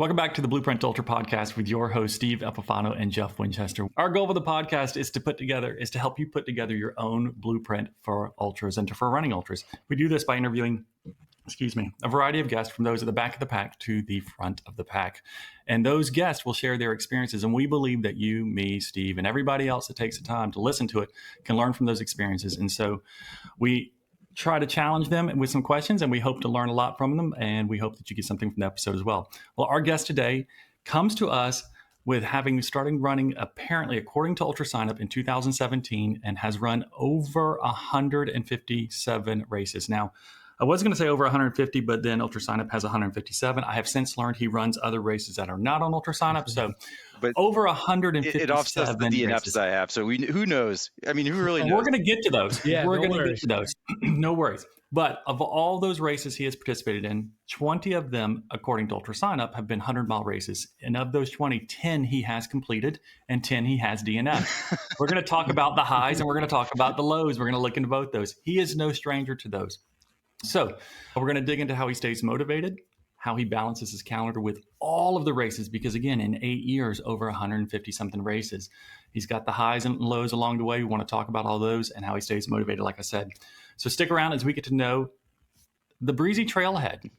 Welcome back to the Blueprint Ultra podcast with your host, Steve Epifano and Jeff Winchester. Our goal of the podcast is to help you put together your own blueprint for ultras and for running ultras. We do this by interviewing, a variety of guests from those at the back of the pack to the front of the pack. And those guests will share their experiences. And we believe that you, me, Steve, and everybody else that takes the time to listen to it can learn from those experiences. And so we try to challenge them with some questions, and we hope to learn a lot from them, and we hope that you get something from the episode as well. Well, our guest today comes to us with having started running, apparently, according to Ultra Signup, in 2017, and has run over 157 races. Now, I was going to say over 150, but then Ultra Signup has 157. I have since learned he runs other races that are not on Ultra Signup, so but over 157 it offsets the DNFs races. I have, so who knows? I mean, who really knows? We're going to get to those. We're going to get to those. No worries. But of all those races he has participated in, 20 of them, according to Ultra Signup, have been 100-mile races. And of those 20, 10 he has completed and 10 he has DNF. We're going to talk about the highs and we're going to talk about the lows. We're going to look into both those. He is no stranger to those. So we're going to dig into how he stays motivated, how he balances his calendar with all of the races, because again, in 8 years, over 150 something races, he's got the highs and lows along the way. We want to talk about all those and how he stays motivated, like I said. So stick around as we get to know the breezy trailhead,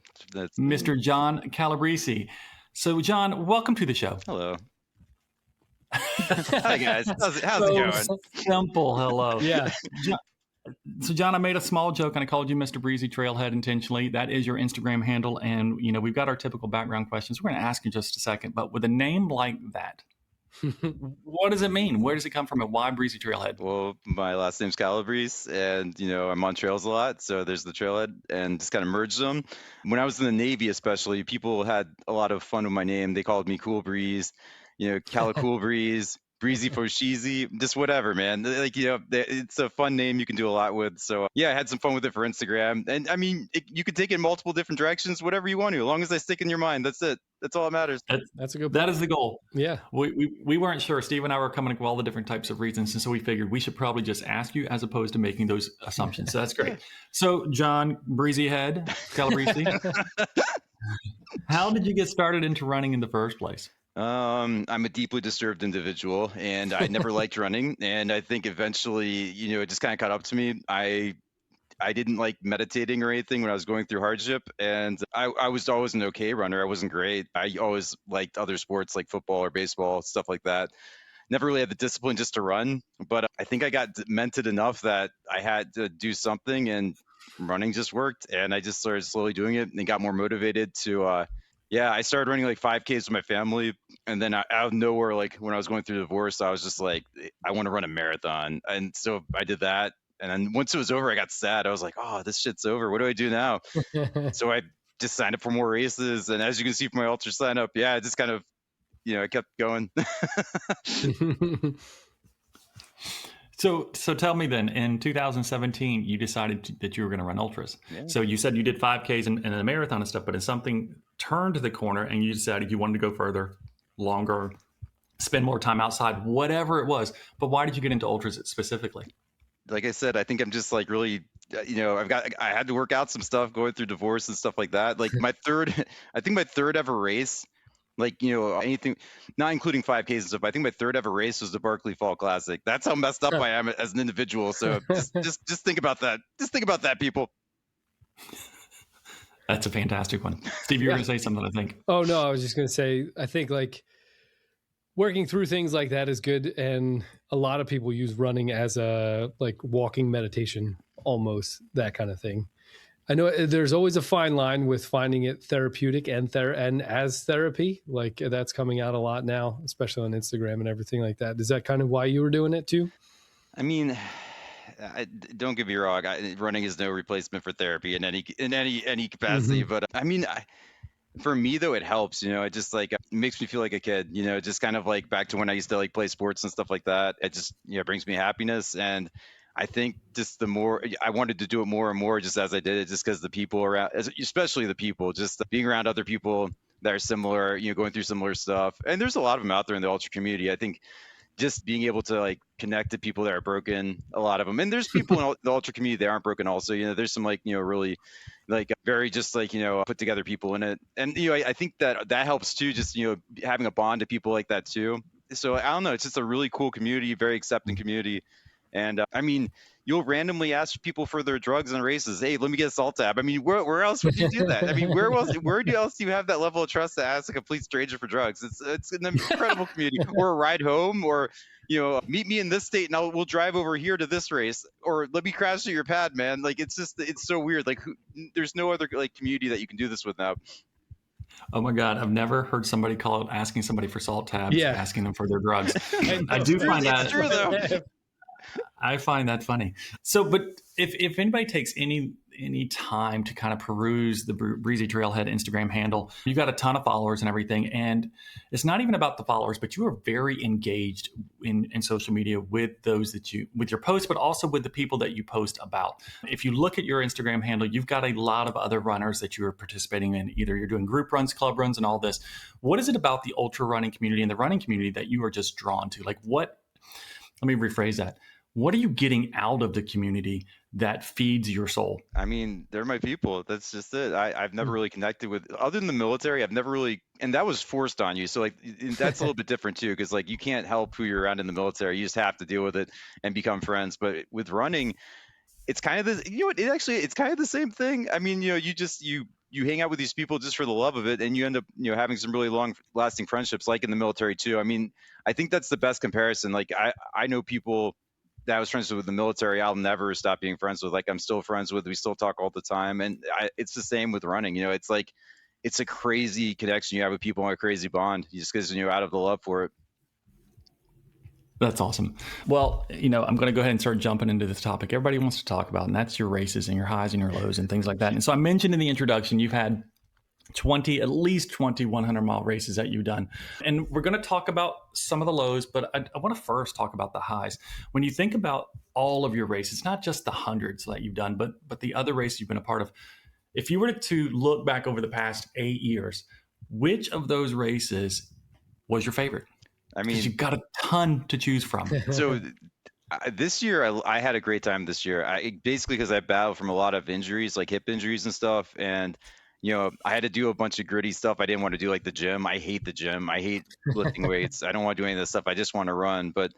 Mr. John Calabrese. So John, welcome to the show. Hello. Hi guys. How's it going? Simple hello. Yeah. So, John, I made a small joke and I called you Mr. Breezy Trailhead intentionally. That is your Instagram handle. And, we've got our typical background questions. We're going to ask in just a second. But with a name like that, what does it mean? Where does it come from? And why Breezy Trailhead? Well, my last name's Calabrese, and, I'm on trails a lot. So there's the trailhead, and just kind of merged them. When I was in the Navy, especially, people had a lot of fun with my name. They called me Cool Breeze, Cala Cool Breeze. Breezy for cheesy, just whatever, man. It's a fun name you can do a lot with. So yeah, I had some fun with it for Instagram. And I mean, you could take it in multiple different directions, whatever you want to, as long as I stick in your mind. That's it. That's all that matters. That's a good point. That is the goal. Yeah. We weren't sure. Steve and I were coming up with all the different types of reasons. And so we figured we should probably just ask you as opposed to making those assumptions. So that's great. So John Breezyhead, Calabrese, how did you get started into running in the first place? I'm a deeply disturbed individual, and I never liked running. And I think eventually, it just kind of caught up to me. I didn't like meditating or anything when I was going through hardship, and I was always an okay runner. I wasn't great. I always liked other sports like football or baseball, stuff like that. Never really had the discipline just to run, but I think I got demented enough that I had to do something, and running just worked. And I just started slowly doing it and got more motivated to I started running like 5Ks with my family, and then out of nowhere, like when I was going through the divorce, I was just like, I want to run a marathon. And so I did that. And then once it was over, I got sad. I was like, oh, this shit's over. What do I do now? So I just signed up for more races. And as you can see from my Ultra sign up, I just kind of, I kept going. So tell me then, in 2017, you decided that you were going to run ultras. Yeah. So you said you did 5Ks and a marathon and stuff, but something turned the corner and you decided you wanted to go further, longer, spend more time outside, whatever it was. But why did you get into ultras specifically? Like I said, I think I'm just like really, I had to work out some stuff going through divorce and stuff like that. Like my third ever race, anything, not including 5Ks and stuff. I think my third ever race was the Barkley Fall Classic. That's how messed up I am as an individual. So just think about that. Just think about that, people. That's a fantastic one. Steve, you were going to say something, I think. Oh, no, I was just going to say, I think like working through things like that is good. And a lot of people use running as a like walking meditation, almost that kind of thing. I know there's always a fine line with finding it therapeutic and as therapy. Like that's coming out a lot now, especially on Instagram and everything like that. Is that kind of why you were doing it too? I mean, don't get me wrong. Running is no replacement for therapy in any capacity. Mm-hmm. But I mean, for me though, it helps. It just like it makes me feel like a kid. Just kind of like back to when I used to like play sports and stuff like that. It just brings me happiness. And I think just the more I wanted to do it more and more just as I did it, just because the people around, especially the people, just being around other people that are similar, going through similar stuff. And there's a lot of them out there in the ultra community. I think just being able to like connect to people that are broken, a lot of them. And there's people in the ultra community that aren't broken also. There's some like, really like very just like, put together people in it. And, I think that helps too, just, having a bond to people like that too. So I don't know, it's just a really cool community, very accepting community. And I mean, you'll randomly ask people for their drugs and races. Hey, let me get a salt tab. I mean, where else would you do that? I mean, where else do you have that level of trust to ask a complete stranger for drugs? It's an incredible community. Or a ride home, or meet me in this state and we'll drive over here to this race, or let me crash at your pad, man. Like it's so weird. Like there's no other like community that you can do this with now. Oh my God, I've never heard somebody call it asking somebody for salt tabs, Yeah. asking them for their drugs. I do find that true though. I find that funny. So, but if anybody takes any time to kind of peruse the Breezy Trailhead Instagram handle, you've got a ton of followers and everything. And it's not even about the followers, but you are very engaged in social media with those with your posts, but also with the people that you post about. If you look at your Instagram handle, you've got a lot of other runners that you are participating in. Either you're doing group runs, club runs, and all this. What is it about the ultra running community and the running community that you are just drawn to? Like let me rephrase that. What are you getting out of the community that feeds your soul? I mean, they're my people. That's just it. I've never really connected with, other than the military, I've never really, and that was forced on you. So like, that's a little bit different too, because like you can't help who you're around in the military. You just have to deal with it and become friends. But with running, it's kind of this, it's kind of the same thing. I mean, you hang out with these people just for the love of it, and you end up, having some really long lasting friendships, like in the military too. I mean, I think that's the best comparison. Like I know people that I was friends with the military, I'll never stop being friends with. Like I'm still friends with, we still talk all the time. And it's the same with running. It's like, it's a crazy connection you have with people, and a crazy bond just because you're out of the love for it. That's awesome. Well, I'm going to go ahead and start jumping into this topic everybody wants to talk about, and that's your races and your highs and your lows and things like that. And so I mentioned in the introduction, you've had at least 20 100-mile races that you've done. And we're going to talk about some of the lows, but I want to first talk about the highs. When you think about all of your races, not just the hundreds that you've done, but the other races you've been a part of, if you were to look back over the past 8 years, which of those races was your favorite? I mean, you've got a ton to choose from. So this year, I had a great time this year. Basically because I battled from a lot of injuries, like hip injuries and stuff. And I had to do a bunch of gritty stuff. I didn't want to do like the gym. I hate the gym. I hate lifting weights. I don't want to do any of this stuff. I just want to run. But,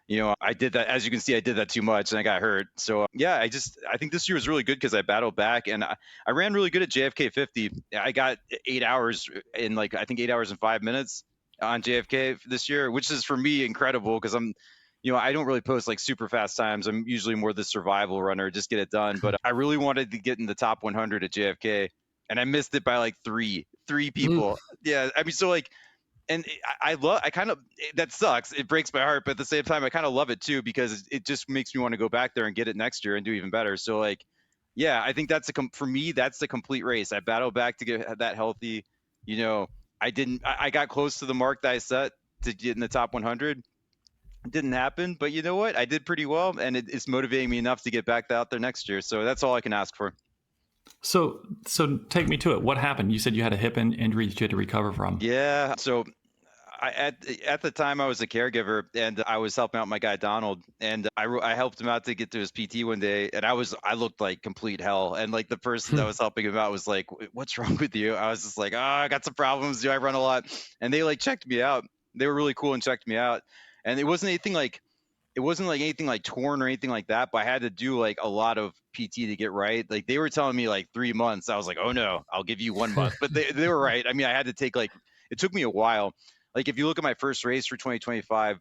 I did that. As you can see, I did that too much and I got hurt. So yeah, I think this year was really good because I battled back, and I ran really good at JFK 50. I got 8 hours in I think 8 hours and 5 minutes on JFK this year, which is for me incredible because I'm, I don't really post like super fast times. I'm usually more the survival runner, just get it done. But I really wanted to get in the top 100 at JFK. And I missed it by like three people. Yeah. I mean, so like, and I kind of, that sucks. It breaks my heart, but at the same time, I kind of love it too, because it just makes me want to go back there and get it next year and do even better. So like, yeah, I think for me, that's the complete race. I battled back to get that healthy. I got close to the mark that I set to get in the top 100. It didn't happen, but you know what? I did pretty well, and it's motivating me enough to get back out there next year. So that's all I can ask for. So take me to it. What happened? You said you had a hip injury that you had to recover from. Yeah. So at the time I was a caregiver, and I was helping out my guy Donald, and I helped him out to get to his PT one day, and I looked like complete hell, and like the person that was helping him out was like, "What's wrong with you?" I was just like, "Oh, I got some problems. I run a lot," and they like checked me out. They were really cool and checked me out, and it wasn't anything like torn or anything like that, but I had to do like a lot of PT to get right. Like they were telling me like 3 months. I was like, oh no, I'll give you 1 month. But they were right. I mean, I had to take it took me a while. Like if you look at my first race for 2025,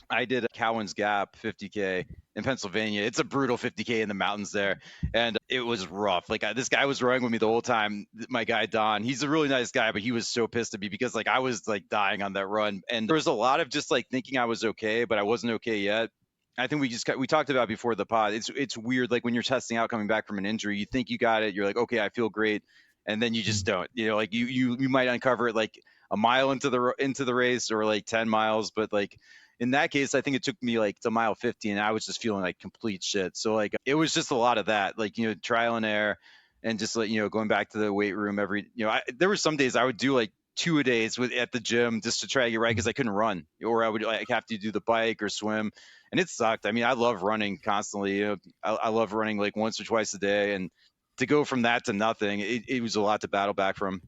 I did a Cowan's Gap 50K in Pennsylvania. It's a brutal 50K in the mountains there. And it was rough. Like this guy was rowing with me the whole time. My guy, Don, he's a really nice guy, but he was so pissed at me because like I was like dying on that run. And there was a lot of just like thinking I was okay, but I wasn't okay yet. I think we talked about before the pod. It's weird. Like when you're testing out coming back from an injury, you think you got it. You're like, okay, I feel great. And then you just don't, like you might uncover it like a mile into the race or like 10 miles. But like, in that case, I think it took me like to mile 50 and I was just feeling like complete shit. So like, it was just a lot of that, like, trial and error and just like, going back to the weight room there were some days I would do like 2-a-days at the gym just to try to get right because I couldn't run, or I would like have to do the bike or swim, and it sucked. I mean, I love running constantly. You know, I love running like once or twice a day, and to go from that to nothing, it was a lot to battle back from.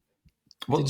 Well,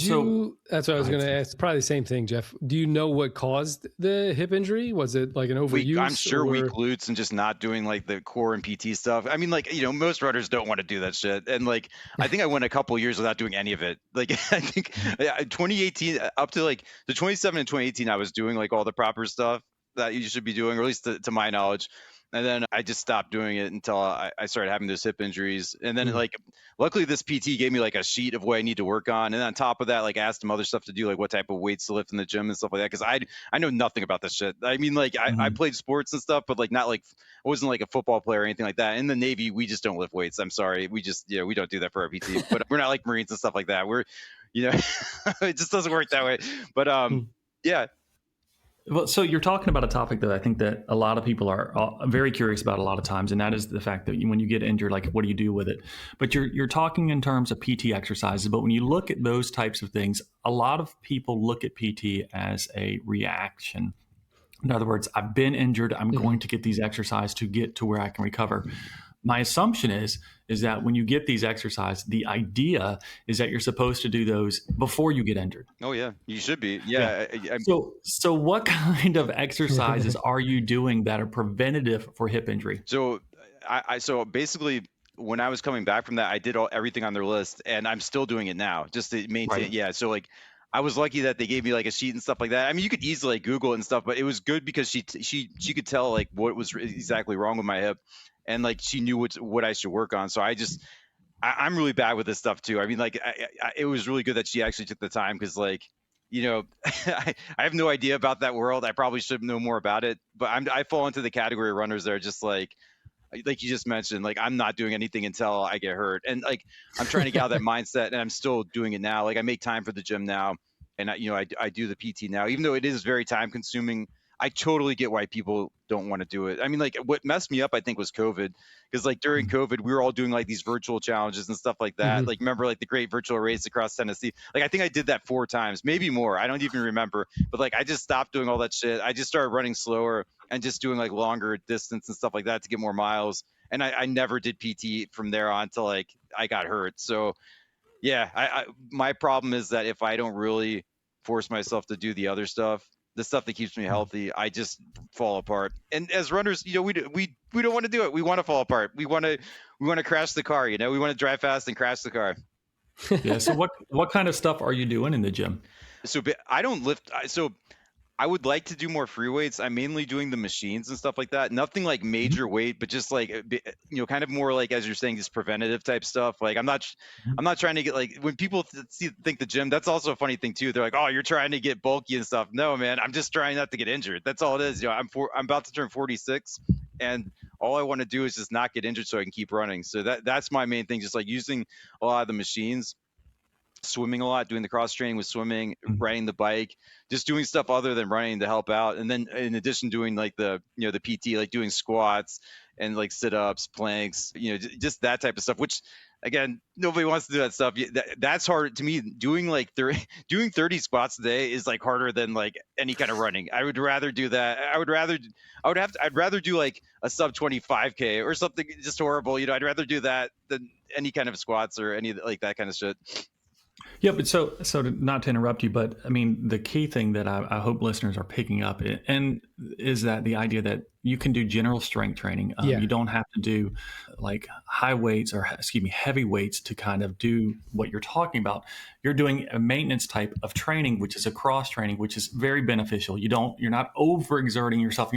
That's what I was going to ask. Probably the same thing, Jeff. Do you know what caused the hip injury? Was it like an overuse? I'm sure weak glutes and just not doing like the core and PT stuff. I mean, like, you know, most runners don't want to do that shit. And like, I think I went a couple years without doing any of it. Like, I think 2018 up to like the 27 and 2018, I was doing like all the proper stuff that you should be doing, or at least to my knowledge. And then I just stopped doing it until I started having those hip injuries. And then like, luckily this PT gave me like a sheet of what I need to work on. And on top of that, like asked him other stuff to do, like what type of weights to lift in the gym and stuff like that. Cause I know nothing about this shit. I mean, like I played sports and stuff, but like not like, I wasn't like a football player or anything like that. In the Navy, we just don't lift weights. I'm sorry. We just, we don't do that for our PT, but we're not like Marines and stuff like that. We're, it just doesn't work that way. But yeah. Well, so you're talking about a topic that I think that a lot of people are very curious about a lot of times, and that is the fact that when you get injured, like what do you do with it? But you're talking in terms of PT exercises. But when you look at those types of things, a lot of people look at PT as a reaction. In other words, I've been injured. I'm going to get these exercises to get to where I can recover. My assumption is that when you get these exercises, the idea is that you're supposed to do those before you get injured. Oh yeah, you should be. Yeah. So what kind of exercises are you doing that are preventative for hip injury? So so basically, when I was coming back from that, I did everything on their list, and I'm still doing it now just to maintain. Right. Yeah. So like, I was lucky that they gave me like a sheet and stuff like that. I mean, you could easily like, Google it and stuff, but it was good because she could tell like what was exactly wrong with my hip. And like she knew what I should work on. So I'm really bad with this stuff too. I mean, like it was really good that she actually took the time because like, I have no idea about that world. I probably should know more about it, but I fall into the category of runners that are just like you just mentioned, like I'm not doing anything until I get hurt. And like, I'm trying to get out of that mindset, and I'm still doing it now. Like I make time for the gym now, and I do the PT now, even though it is very time consuming. I totally get why people don't want to do it. I mean, like what messed me up, I think, was COVID, because like during COVID, we were all doing like these virtual challenges and stuff like that. Like remember like the great virtual race across Tennessee? Like I think I did that 4 times, maybe more. I don't even remember. But like I just stopped doing all that shit. I just started running slower and just doing like longer distance and stuff like that to get more miles. And I never did PT from there on till like I got hurt. So yeah, my problem is that if I don't really force myself to do the other stuff, the stuff that keeps me healthy, I just fall apart. And as runners, we don't want to do it. We want to fall apart. We want to crash the car. We want to drive fast and crash the car. Yeah. So what kind of stuff are you doing in the gym? So I don't lift. So I would like to do more free weights. I'm mainly doing the machines and stuff like that. Nothing like major weight, but just like, kind of more like, as you're saying, just preventative type stuff. Like I'm not trying to get like, when people think the gym, that's also a funny thing too. They're like, oh, you're trying to get bulky and stuff. No, man, I'm just trying not to get injured. That's all it is. I'm about to turn 46, and all I want to do is just not get injured so I can keep running. So that's my main thing. Just like using a lot of the machines, swimming a lot, doing the cross training with swimming, riding the bike, just doing stuff other than running to help out. And then in addition, doing like the PT, like doing squats and like sit-ups, planks, just that type of stuff, which again, nobody wants to do that stuff. That's hard to me. Doing 30 squats a day is like harder than like any kind of running. I would rather do that. I'd rather do like a sub 25K or something just horrible. I'd rather do that than any kind of squats or any like that kind of shit. Yeah, but so not to interrupt you, but I mean, the key thing that I hope listeners are picking up and is that the idea that you can do general strength training. You don't have to do like high weights or heavy weights to kind of do what you're talking about. You're doing a maintenance type of training, which is a cross training, which is very beneficial. You're not overexerting yourself.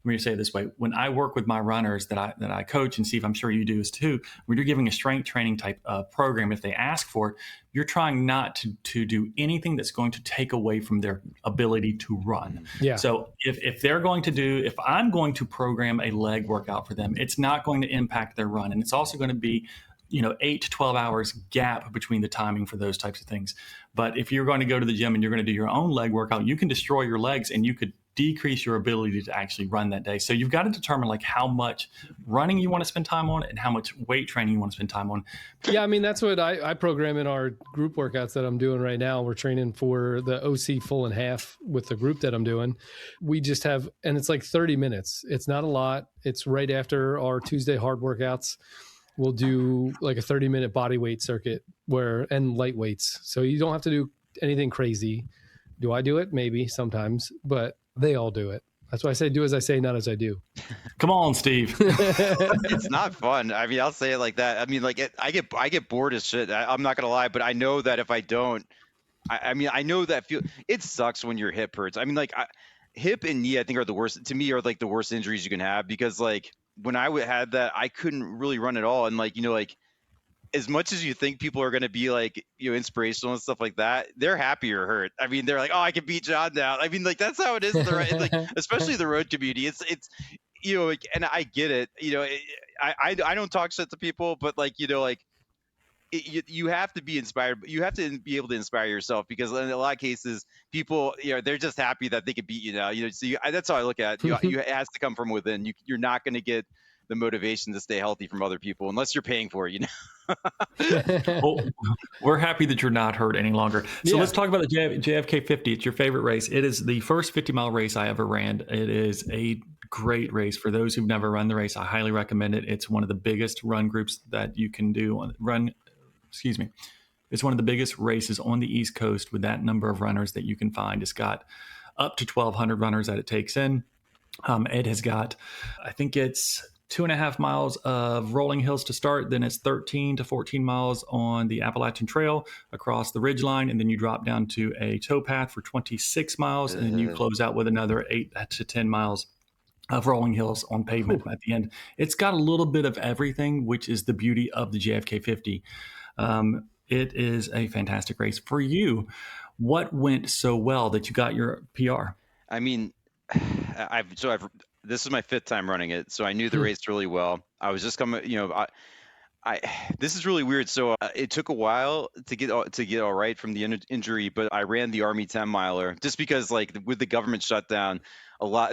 Let me say it this way. When I work with my runners that I coach, and Steve, I'm sure you do this too, when you're giving a strength training type program, if they ask for it, you're trying not to do anything that's going to take away from their ability to run. Yeah. So if I'm going to program a leg workout for them, it's not going to impact their run. And it's also going to be 8 to 12 hours gap between the timing for those types of things. But if you're going to go to the gym and you're going to do your own leg workout, you can destroy your legs and you could decrease your ability to actually run that day. So you've got to determine like how much running you want to spend time on and how much weight training you want to spend time on. Yeah, I mean, that's what I program in our group workouts that I'm doing right now. We're training for the OC full and half with the group that I'm doing. We just have, and it's like 30 minutes. It's not a lot. It's right after our Tuesday hard workouts. We'll do like a 30-minute body weight circuit and light weights. So you don't have to do anything crazy. Do I do it? Maybe sometimes, but they all do it. That's why I say do as I say, not as I do. Come on, Steve. It's not fun. I mean, I'll say it like that. I mean, like I get bored as shit. I'm not gonna lie, but I know that if I don't, I mean, I know that it sucks when your hip hurts. I mean, like hip and knee, I think are the worst. To me, are like the worst injuries you can have, because like when I had that, I couldn't really run at all, and like like as much as you think people are going to be like, inspirational and stuff like that, they're happy you're hurt. I mean, they're like, oh, I can beat John now. I mean, like, that's how it is. Like, especially the road community. It's, like, and I get it. I don't talk shit to people, but like, like you have to be inspired. You have to be able to inspire yourself, because in a lot of cases, people, they're just happy that they can beat you now. So that's how I look at it. It has to come from within. You're not going to get the motivation to stay healthy from other people unless you're paying for it, Well, we're happy that you're not hurt any longer. So let's talk about the JFK 50. It's your favorite race. It is the first 50-mile race I ever ran. It is a great race. For those who've never run the race, I highly recommend it. It's one of the biggest run groups that you can do. It's one of the biggest races on the East Coast with that number of runners that you can find. It's got up to 1,200 runners that it takes in. It has got, I think it's 2.5 miles of rolling hills to start. Then it's 13 to 14 miles on the Appalachian Trail across the ridgeline. And then you drop down to a towpath for 26 miles. And then you close out with another 8 to 10 miles of rolling hills on pavement at the end. It's got a little bit of everything, which is the beauty of the JFK 50. It is a fantastic race. For you, what went so well that you got your PR? I mean, this is my 5th time running it, so I knew the race really well. I was just coming, this is really weird. So it took a while to get all right from the injury, but I ran the Army 10 miler just because, like, with the government shutdown,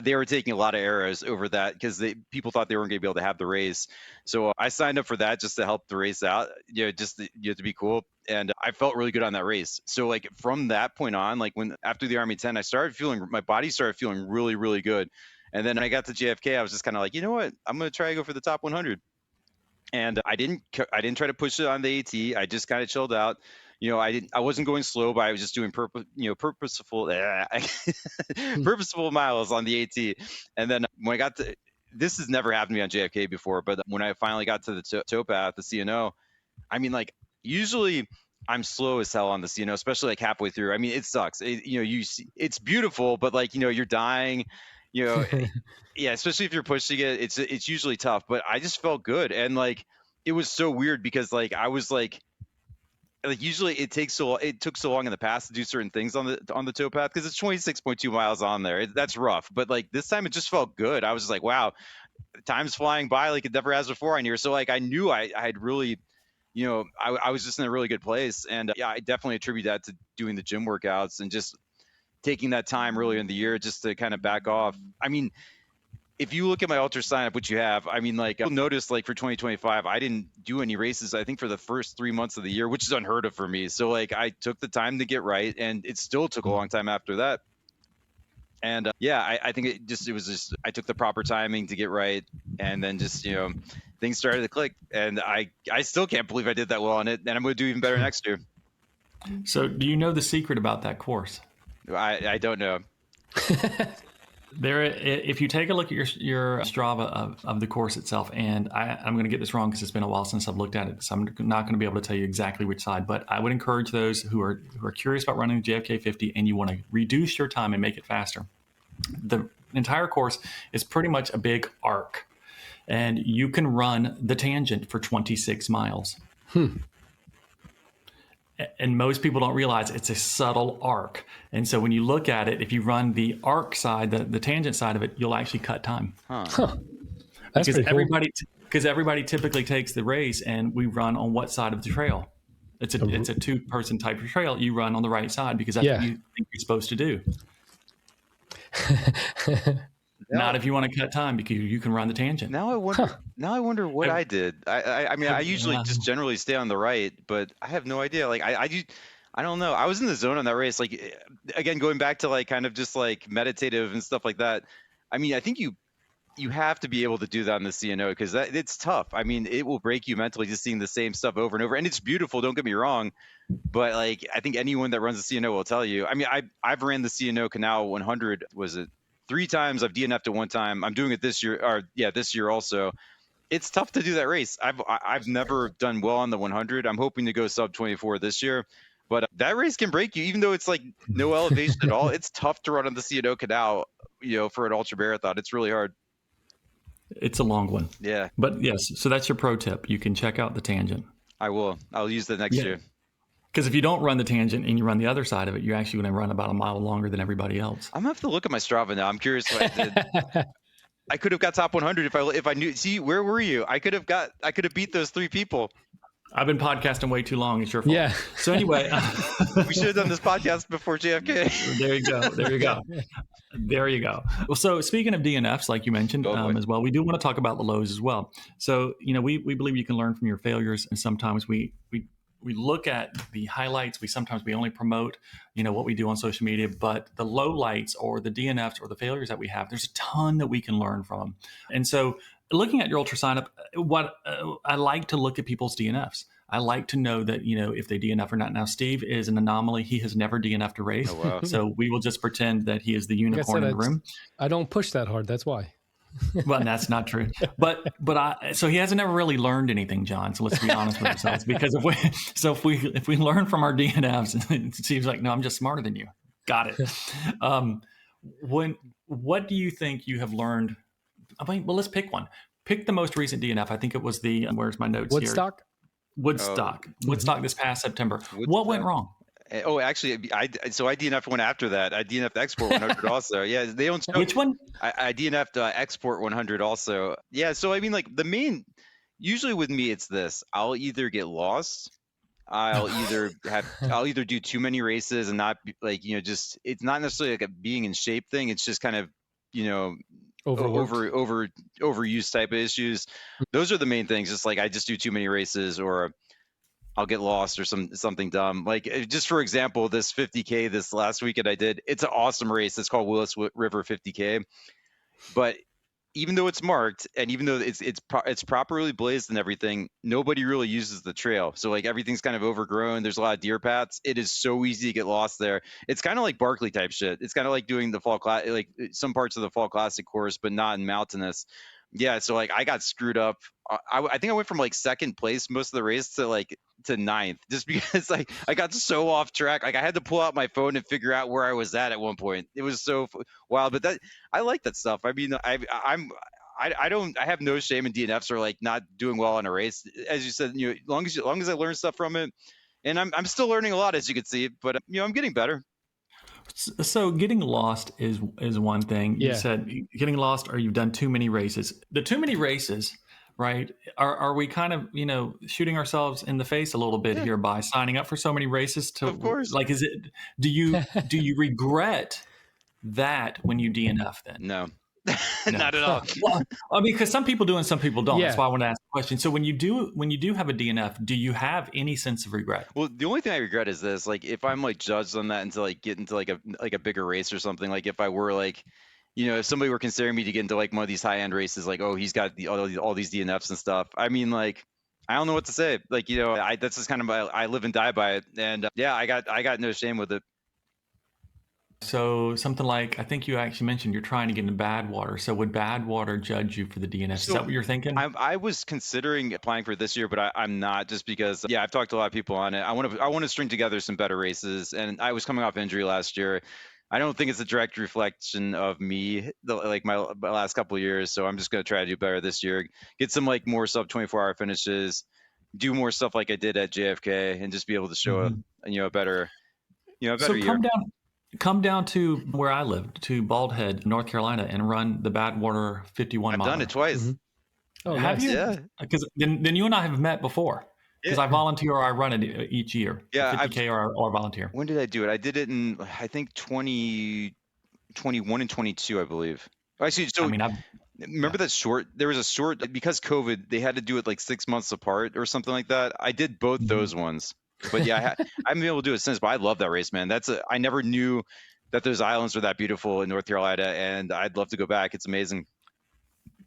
they were taking a lot of errors over that because people thought they weren't going to be able to have the race. So I signed up for that just to help the race out, just to be cool. And I felt really good on that race. So like from that point on, like after the Army 10, my body started feeling really, really good. And then I got to JFK, I was just kind of like, you know what, I'm going to try to go for the top 100. And I didn't try to push it on the AT. I just kind of chilled out. I wasn't going slow, but I was just doing purposeful miles on the AT. And then when I got to, this has never happened to me on JFK before, but when I finally got to the towpath, the CNO, I mean, like, usually I'm slow as hell on the CNO, especially like halfway through. I mean, it sucks. It's beautiful, but like, you're dying, yeah, especially if you're pushing it, it's usually tough, but I just felt good. And like, it was so weird because like, I was like usually it took so long in the past to do certain things on the towpath because it's 26.2 miles on there. That's rough, but like this time it just felt good. I was just like, wow, time's flying by like it never has before on here. So like I knew I had really, I was just in a really good place. And yeah, I definitely attribute that to doing the gym workouts and just taking that time earlier in the year just to kind of back off. I mean, if you look at my ultra sign up, which you have, I mean, like, you'll notice like for 2025, I didn't do any races, I think, for the first 3 months of the year, which is unheard of for me. So like I took the time to get right, and it still took a long time after that. And yeah, I think I took the proper timing to get right, and then just, things started to click, and I still can't believe I did that well on it, and I'm going to do even better next year. So do you know the secret about that course? I don't know. If you take a look at your Strava of the course itself, and I'm going to get this wrong because it's been a while since I've looked at it, so I'm not going to be able to tell you exactly which side, but I would encourage those who are curious about running the JFK 50 and you want to reduce your time and make it faster. The entire course is pretty much a big arc, and you can run the tangent for 26 miles. And most people don't realize it's a subtle arc. And so when you look at it, if you run the arc side, the tangent side of it, you'll actually cut time. That's because pretty cool. everybody typically takes the race, and we run on what side of the trail? It's a 2-person type of trail. You run on the right side because that's what you think you're supposed to do. Not if you want to cut time, because you can run the tangent. Now I wonder. Now I wonder what I did. I mean, I usually just generally stay on the right, but I have no idea. Like I don't know. I was in the zone on that race. Like again, going back to like kind of just like meditative and stuff like that. I mean, I think you have to be able to do that on the CNO because it's tough. I mean, it will break you mentally just seeing the same stuff over and over. And it's beautiful. Don't get me wrong. But like, I think anyone that runs the CNO will tell you. I mean, I've ran the CNO Canal 100. Was it 3 times? I've DNF'd it 1 time. I'm doing it this year. Or yeah, this year also. It's tough to do that race. I've never done well on the 100. I'm hoping to go sub 24 this year. But that race can break you, even though it's like no elevation at all. It's tough to run on the CNO Canal, for an ultra marathon. It's really hard. It's a long one. Yeah. But yes, so that's your pro tip. You can check out the tangent. I will. I'll use that next year. Because if you don't run the tangent and you run the other side of it, you're actually going to run about a mile longer than everybody else. I'm going to have to look at my Strava now. I'm curious what I did. I could have got top 100 if I knew. See, where were you? I could have beat those 3 people. I've been podcasting way too long. It's your fault. Yeah. So anyway, we should have done this podcast before JFK. There you go. There you go. Well, so speaking of DNFs, like you mentioned as well, we do want to talk about the lows as well. So, we believe you can learn from your failures. And sometimes we look at the highlights. Sometimes we only promote, what we do on social media, but the lowlights or the DNFs or the failures that we have, there's a ton that we can learn from them. And so looking at your ultra sign up, what I like to look at people's DNFs. I like to know that, if they DNF or not. Now, Steve is an anomaly. He has never DNF'd a race. Oh, wow. So we will just pretend that he is the unicorn in the room. I don't push that hard. That's why. Well, that's not true. So he hasn't ever really learned anything, John. So let's be honest with ourselves. Because if we learn from our DNFs, it seems like, no, I'm just smarter than you. Got it. What do you think you have learned? I mean, well, let's pick one. Pick the most recent DNF. I think it was where's my notes Woodstock? Here? Woodstock this past September. What went wrong? Oh, actually, I DNF'd one after that. I DNF'd Export 100 also. Yeah, they don't. Which one? I DNF'd Export 100 also. Yeah, so I mean, like usually with me, it's this. I'll either get lost. I'll either do too many races and not just, it's not necessarily like a being in shape thing. It's just kind of, overuse type of issues. Those are the main things. Just like I just do too many races, or I'll get lost, or something dumb. Like just for example, this 50K this last weekend I did. It's an awesome race. It's called Willis River 50K. But even though it's marked and even though it's properly blazed and everything, nobody really uses the trail. So like everything's kind of overgrown. There's a lot of deer paths. It is so easy to get lost there. It's kind of like Barkley type shit. It's kind of like doing the fall class, like some parts of the fall classic course, but not in mountainous. Yeah, so like I got screwed up. I think I went from like second place most of the race to ninth, just because like I got so off track. Like I had to pull out my phone and figure out where I was at one point. It was so wild, but I like that stuff. I mean, I have no shame in DNFs or like not doing well in a race. As you said, as long as I learn stuff from it, and I'm still learning a lot, as you can see, but I'm getting better. So getting lost is one thing. Yeah. You said getting lost, or you've done too many races. The too many races, right? Are we kind of shooting ourselves in the face a little bit here by signing up for so many races? Of course. Like, do you regret that when you DNF then? No. Not at all. Well, I mean, because some people do and some people don't. Yeah. That's why I want to ask the question. So when you do have a DNF, do you have any sense of regret? Well, the only thing I regret is this: like if I'm like judged on that until like get into like a bigger race or something. Like if I were like, if somebody were considering me to get into like one of these high end races, like he's got all these DNFs and stuff. I mean, like I don't know what to say. Like that's just kind of I live and die by it. And I got no shame with it. So something like, I think you actually mentioned you're trying to get into Badwater. So would Badwater judge you for the DNF? Is that what you're thinking? I was considering applying for this year, but I'm not, just because, I've talked to a lot of people on it. I want to string together some better races, and I was coming off injury last year. I don't think it's a direct reflection of me, like my last couple of years. So I'm just going to try to do better this year, get some like more sub 24-hour finishes, do more stuff like I did at JFK, and just be able to show a better year. Come down to where I live, to Bald Head, North Carolina, and run the Badwater 51 mile. I've done it twice. Mm-hmm. Oh, have nice. you? Yeah. Because then you and I have met before. Because I volunteer or I run it each year. Yeah, 50K or volunteer. When did I do it? I did it in, I think, 20 21 and 22, I believe. Actually, so I mean, remember that short? There was a short, because COVID, they had to do it like 6 months apart or something like that. I did both those ones, but yeah, I haven't been able to do it since. But I love that race, man. I never knew that those islands were that beautiful in North Carolina, and I'd love to go back. It's amazing.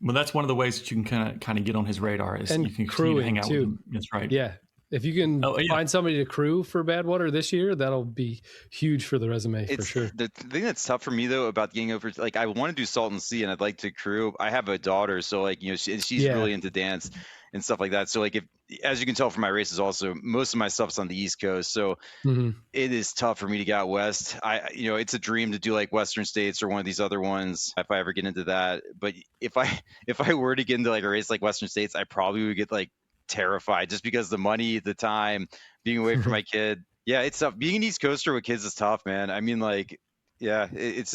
well, that's one of the ways that you can kind of get on his radar is And you can continue to hang out crewing, with him. That's right. Yeah. If you can find somebody to crew for Badwater this year, that'll be huge for the resume for sure. The thing that's tough for me though about getting over, like I want to do Salton Sea and I'd like to crew. I have a daughter, so like she's really into dance and stuff like that. So like as you can tell from my races, also most of my stuff's on the East Coast, so it is tough for me to get out west. It's a dream to do like Western States or one of these other ones if I ever get into that. But if I were to get into like a race like Western States, I probably would get like terrified just because the money, the time, being away from my kid. Yeah, it's tough. Being an East Coaster with kids is tough, man. I mean, like, yeah, it's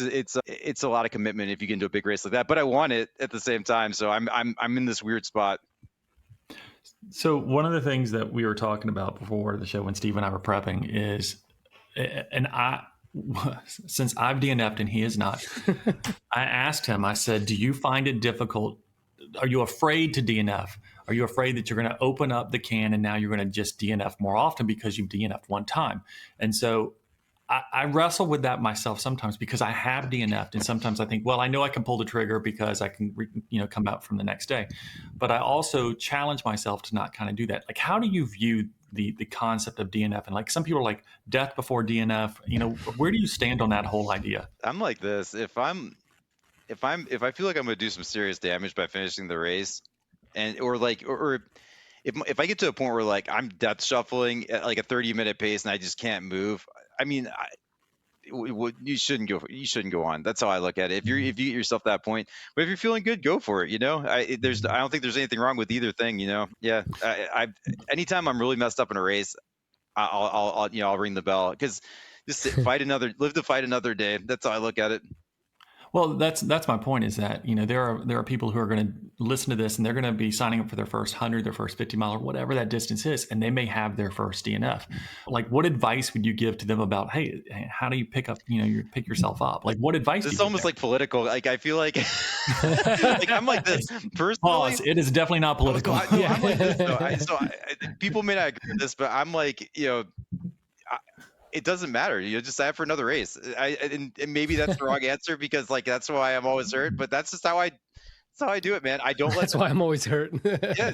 a lot of commitment if you get into a big race like that. But I want it at the same time, so I'm in this weird spot. So one of the things that we were talking about before the show when Steve and I were prepping is, and since I've DNF'd and he is not, I asked him. I said, "Do you find it difficult? Are you afraid to DNF? Are you afraid that you're going to open up the can and now you're going to just DNF more often because you've DNF'd one time?" And so I wrestle with that myself sometimes because I have DNF'd, and sometimes I think, well, I know I can pull the trigger because I can, come out from the next day. But I also challenge myself to not kind of do that. Like, how do you view the concept of DNF? And like some people are like death before DNF. Where do you stand on that whole idea? I'm like this. If I feel like I'm going to do some serious damage by finishing the race, or if I get to a point where like I'm death shuffling at like a 30-minute pace and I just can't move, I mean, you shouldn't go on. That's how I look at it. If you get yourself that point, but if you're feeling good, go for it. I don't think there's anything wrong with either thing. Yeah. Anytime I'm really messed up in a race, I'll ring the bell because just live to fight another day. That's how I look at it. Well, that's my point is that, there are people who are going to listen to this and they're going to be signing up for their first 100, their first 50 mile, or whatever that distance is, and they may have their first DNF. Like, what advice would you give to them about, hey, how do you pick up, pick yourself up? Like, what advice? It's almost like political. Like, I feel like, like I'm like this personally. Pause. It is definitely not political. I'm like this though. People may not agree with this, but I'm like, it doesn't matter. Just sign up for another race. And maybe that's the wrong answer because like that's why I'm always hurt. But that's just how I do it, man. I don't let. That's why I'm always hurt. Yeah,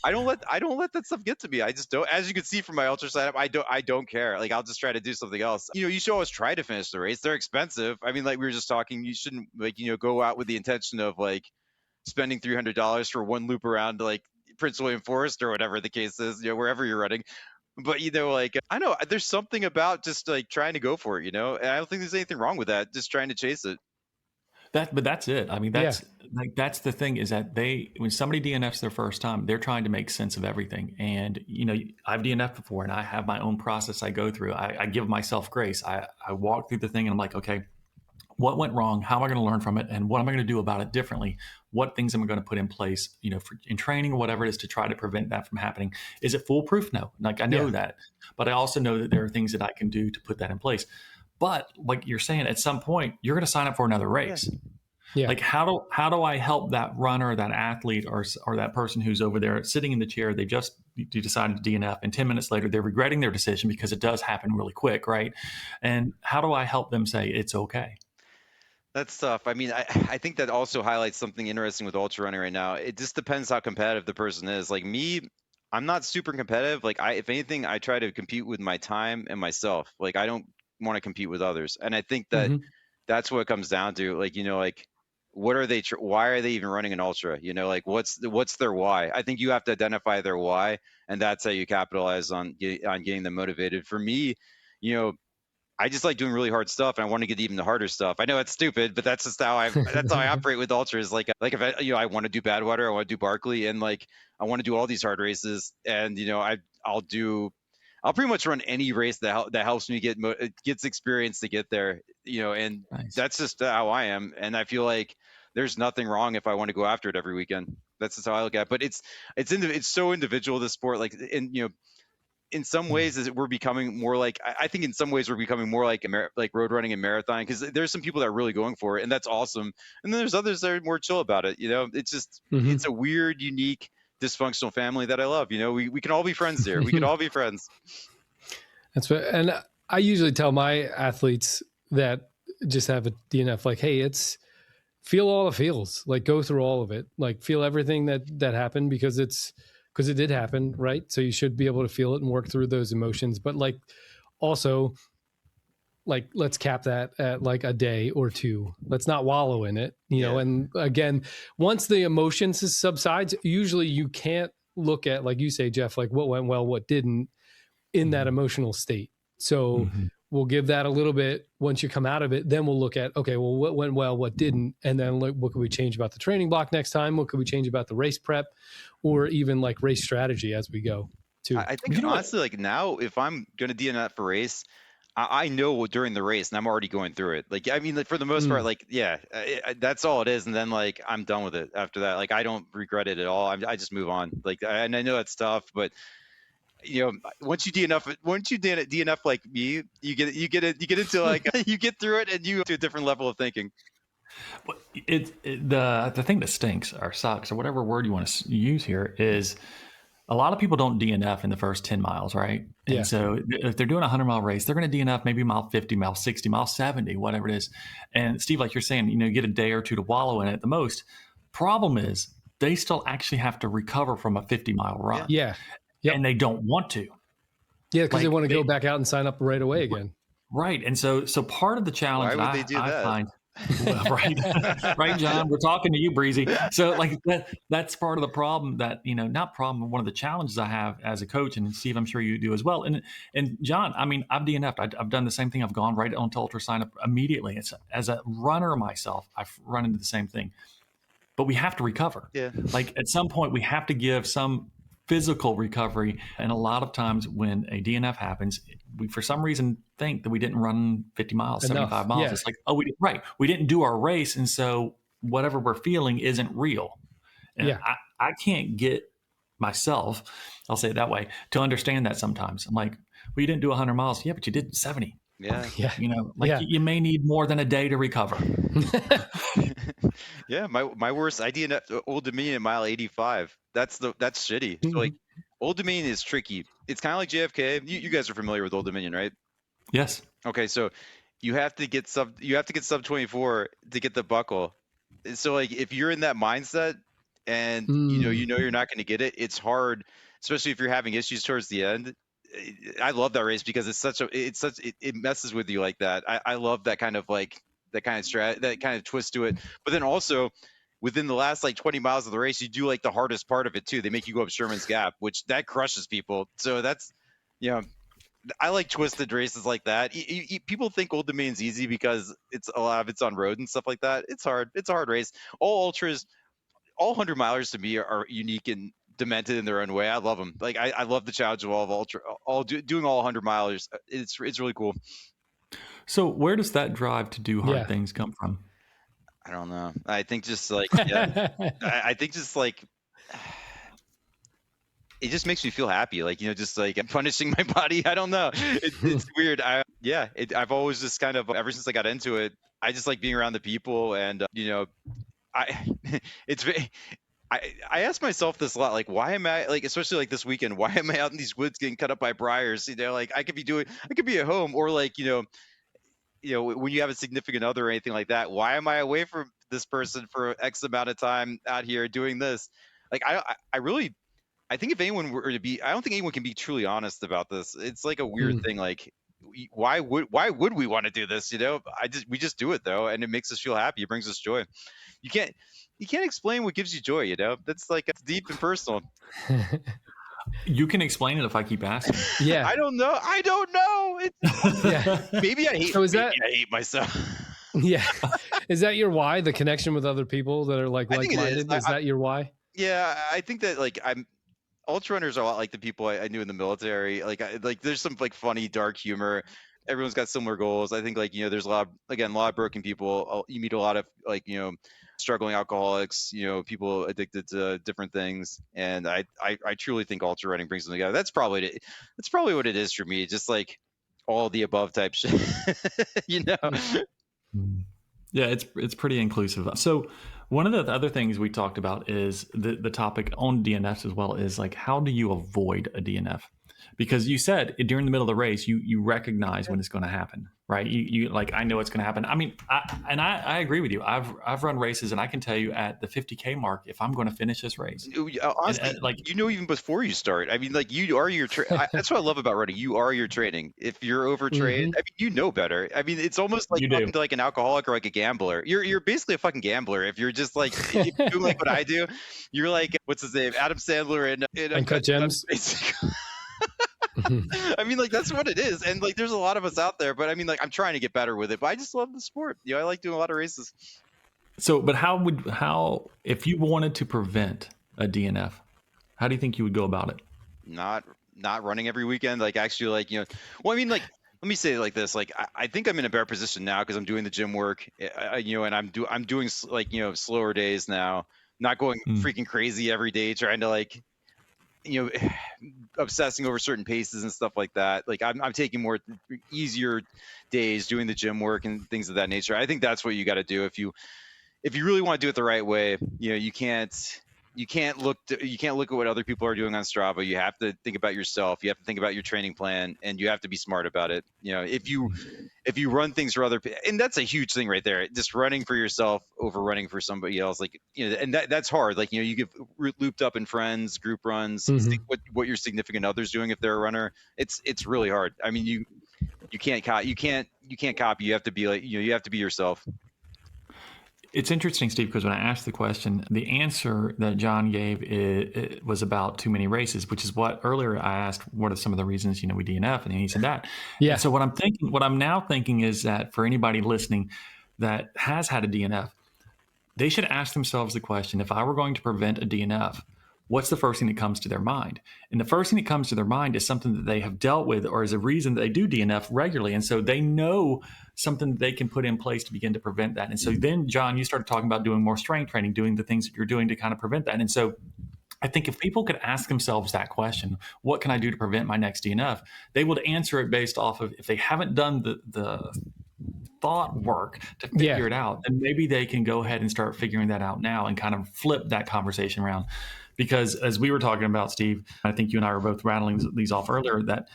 I don't let that stuff get to me. I just don't. As you can see from my ultra setup, I don't care. Like I'll just try to do something else. You should always try to finish the race. They're expensive. I mean, like we were just talking. You shouldn't go out with the intention of like spending $300 for one loop around like Prince William Forest or whatever the case is. Wherever you're running. But like I know there's something about just like trying to go for it, and I don't think there's anything wrong with that. Just trying to chase it. But that's it. I mean, that's the thing is that when somebody DNFs their first time, they're trying to make sense of everything. And I've DNF'd before, and I have my own process I go through. I give myself grace. I walk through the thing, and I'm like, okay, what went wrong? How am I going to learn from it? And what am I going to do about it differently? What things am I going to put in place, in training or whatever it is to try to prevent that from happening? Is it foolproof? No. Like I know that, but I also know that there are things that I can do to put that in place. But like you're saying, at some point you're going to sign up for another race. Yeah. Like how do I help that runner, that athlete, or that person who's over there sitting in the chair? They just decided to DNF, and 10 minutes later they're regretting their decision because it does happen really quick, right? And how do I help them say it's okay? That's tough. I mean, I think that also highlights something interesting with ultra running right now. It just depends how competitive the person is. Like me, I'm not super competitive. Like if anything, I try to compete with my time and myself. Like I don't want to compete with others. And I think that that's what it comes down to. Like, like what are they, why are they even running an ultra? Like what's their why? I think you have to identify their why, and that's how you capitalize on getting them motivated. For me, I just like doing really hard stuff, and I want to get even the harder stuff. I know it's stupid, but that's just how I operate with ultras. Like if I want to do Badwater, I want to do Barkley, and like I want to do all these hard races, and I'll pretty much run any race that helps me gets experience to get there. And nice. That's just how I am, and I feel like there's nothing wrong if I want to go after it every weekend. That's just how I look at it. But it's so individual, this sport. Like, and in some ways we're becoming more like, I think in some ways we're becoming more like road running and marathon, because there's some people that are really going for it, and that's awesome. And then there's others that are more chill about it. It's just, it's a weird, unique, dysfunctional family that I love. We can all be friends there. We can all be friends. That's what, and I usually tell my athletes that just have a DNF, like, hey, it's feel all the feels, like go through all of it, like feel everything that happened, because it did happen, right? So you should be able to feel it and work through those emotions. But like, also, like, let's cap that at like a day or two. Let's not wallow in it, you know. And again, once the emotions subsides, usually you can't look at, like you say, Jeff, like what went well, what didn't in that emotional state. So we'll give that a little bit. Once you come out of it, then we'll look at, okay, well, what went well, what didn't? And then like, what could we change about the training block next time? What could we change about the race prep, or even like race strategy as we go too? I think honestly, like now, if I'm going to DNF for race, I know during the race, and I'm already going through it. Like, I mean, like, for the most part, like, that's all it is. And then like, I'm done with it after that. Like, I don't regret it at all. I just move on. Like, and I know that's tough, but once you DNF like me, you get into like, you get through it, and you to a different level of thinking. The thing that stinks or sucks or whatever word you want to use here is, a lot of people don't DNF in the first 10 miles, right? And so if they're doing a 100-mile race, they're going to DNF maybe mile 50, mile 60, mile 70, whatever it is. And Steve, like you're saying, you get a day or two to wallow in it at the most. Problem is, they still actually have to recover from a 50-mile run. Yeah. Yep. And they don't want to. Yeah, because they want to go back out and sign up right away again. Right. And so part of the challenge Why would they do that? find, right, John, we're talking to you, Breezy. So like that's part of the problem that, not problem, one of the challenges I have as a coach, and Steve, I'm sure you do as well. And John, I mean, I've DNF'd. I've done the same thing. I've gone right onto ultra sign up immediately. It's, as a runner myself, I've run into the same thing. But we have to recover. Yeah. Like at some point we have to give some physical recovery. And a lot of times when a DNF happens, we for some reason think that we didn't run 50 miles, 75 miles. Yeah. It's like, we didn't do our race. And so whatever we're feeling isn't real. And I can't get myself, I'll say it that way, to understand that sometimes. I'm like, well, you didn't do 100 miles. Yeah, but you did 70. Yeah. You may need more than a day to recover. Yeah. My worst, I DNF Old Dominion at mile 85. That's shitty. So like, Old Dominion is tricky. It's kind of like JFK. You guys are familiar with Old Dominion, right? Yes. Okay. So you have to get sub 24 to get the buckle. So like, if you're in that mindset and you're not going to get it, it's hard, especially if you're having issues towards the end. I love that race because it messes with you like that. I love that kind of that kind of twist to it. But then also within the last like 20 miles of the race, you do like the hardest part of it too. They make you go up Sherman's Gap, which that crushes people. So that's, I like twisted races like that. People think Old Dominion's easy because a lot of it's on road and stuff like that. It's hard. It's a hard race. All ultras, all 100 milers to me are unique and demented in their own way. I love them. Like I love the challenge of doing all 100 milers. It's really cool. So where does that drive to do hard things come from? I don't know. I think just like, I think just like, it just makes me feel happy. Like, just like I'm punishing my body. I don't know. It's weird. I've always just kind of, ever since I got into it, I just like being around the people and, I ask myself this a lot, like, why am I, like, especially like this weekend, why am I out in these woods getting cut up by briars? Like I could be at home, or like, when you have a significant other or anything like that, why am I away from this person for X amount of time out here doing this? Like, I think if anyone were to be, I don't think anyone can be truly honest about this. It's like a weird thing. Like, why would we want to do this? We just do it though. And it makes us feel happy. It brings us joy. You can't explain what gives you joy. That's like, it's deep and personal. You can explain it if I keep asking. Yeah. I don't know. Maybe I hate, I hate myself. Yeah. Is that your why? The connection with other people that are like-minded? Is that your why? Yeah. I think that ultra runners are a lot like the people I knew in the military. Like there's some like funny, dark humor. everyone's got similar goals. I think like, there's a lot of broken people. You meet a lot of like, struggling alcoholics, people addicted to different things. And I truly think ultra running brings them together. That's probably what it is for me. Just like all the above type shit, Yeah, it's pretty inclusive. So one of the other things we talked about is the topic on DNFs as well is like, how do you avoid a DNF? Because you said during the middle of the race, you recognize when it's going to happen, right? You like, I know it's going to happen. I mean, I agree with you. I've run races and I can tell you at the 50K mark, if I'm going to finish this race, honestly, and, like, even before you start, I mean, like you are your that's what I love about running. You are your training. If you're overtrained, I mean, better. I mean, it's almost like talking to like an alcoholic or like a gambler. You're basically a fucking gambler. If you're just like, if you do like what I do, you're like, what's his name? Adam Sandler in Uncut Gems. I mean, like, that's what it is. And like, there's a lot of us out there, but I mean, like, I'm trying to get better with it, but I just love the sport. I like doing a lot of races. So, but how, if you wanted to prevent a DNF, how do you think you would go about it? Not running every weekend. Like, actually, like, well, I mean, like, let me say it like this. Like, I think I'm in a better position now because I'm doing the gym work, and I'm doing like, slower days now, not going freaking crazy every day, trying to like, obsessing over certain paces and stuff like that. Like I'm taking more easier days doing the gym work and things of that nature. I think that's what you got to do if you really want to do it the right way. You can't look at what other people are doing on Strava. You have to think about yourself. You have to think about your training plan, and you have to be smart about it. If you run things for other people, and that's a huge thing right there, just running for yourself over running for somebody else, like, and that's hard. Like, you get looped up in friends, group runs, what your significant other's doing if they're a runner. It's really hard. I mean, you can't copy. You have to be like, you have to be yourself. It's interesting, Steve, because when I asked the question, the answer that John gave it was about too many races, which is what earlier I asked, what are some of the reasons, we DNF? And he said that. Yeah. And so what I'm now thinking is that for anybody listening that has had a DNF, they should ask themselves the question, if I were going to prevent a DNF, what's the first thing that comes to their mind? And the first thing that comes to their mind is something that they have dealt with or is a reason that they do DNF regularly. And so they know something that they can put in place to begin to prevent that. And so then, John, you started talking about doing more strength training, doing the things that you're doing to kind of prevent that. And so I think if people could ask themselves that question, what can I do to prevent my next DNF? They would answer it based off of, if they haven't done the thought work to figure it out, and maybe they can go ahead and start figuring that out now and kind of flip that conversation around. Because as we were talking about, Steve, I think you and I were both rattling these off earlier, that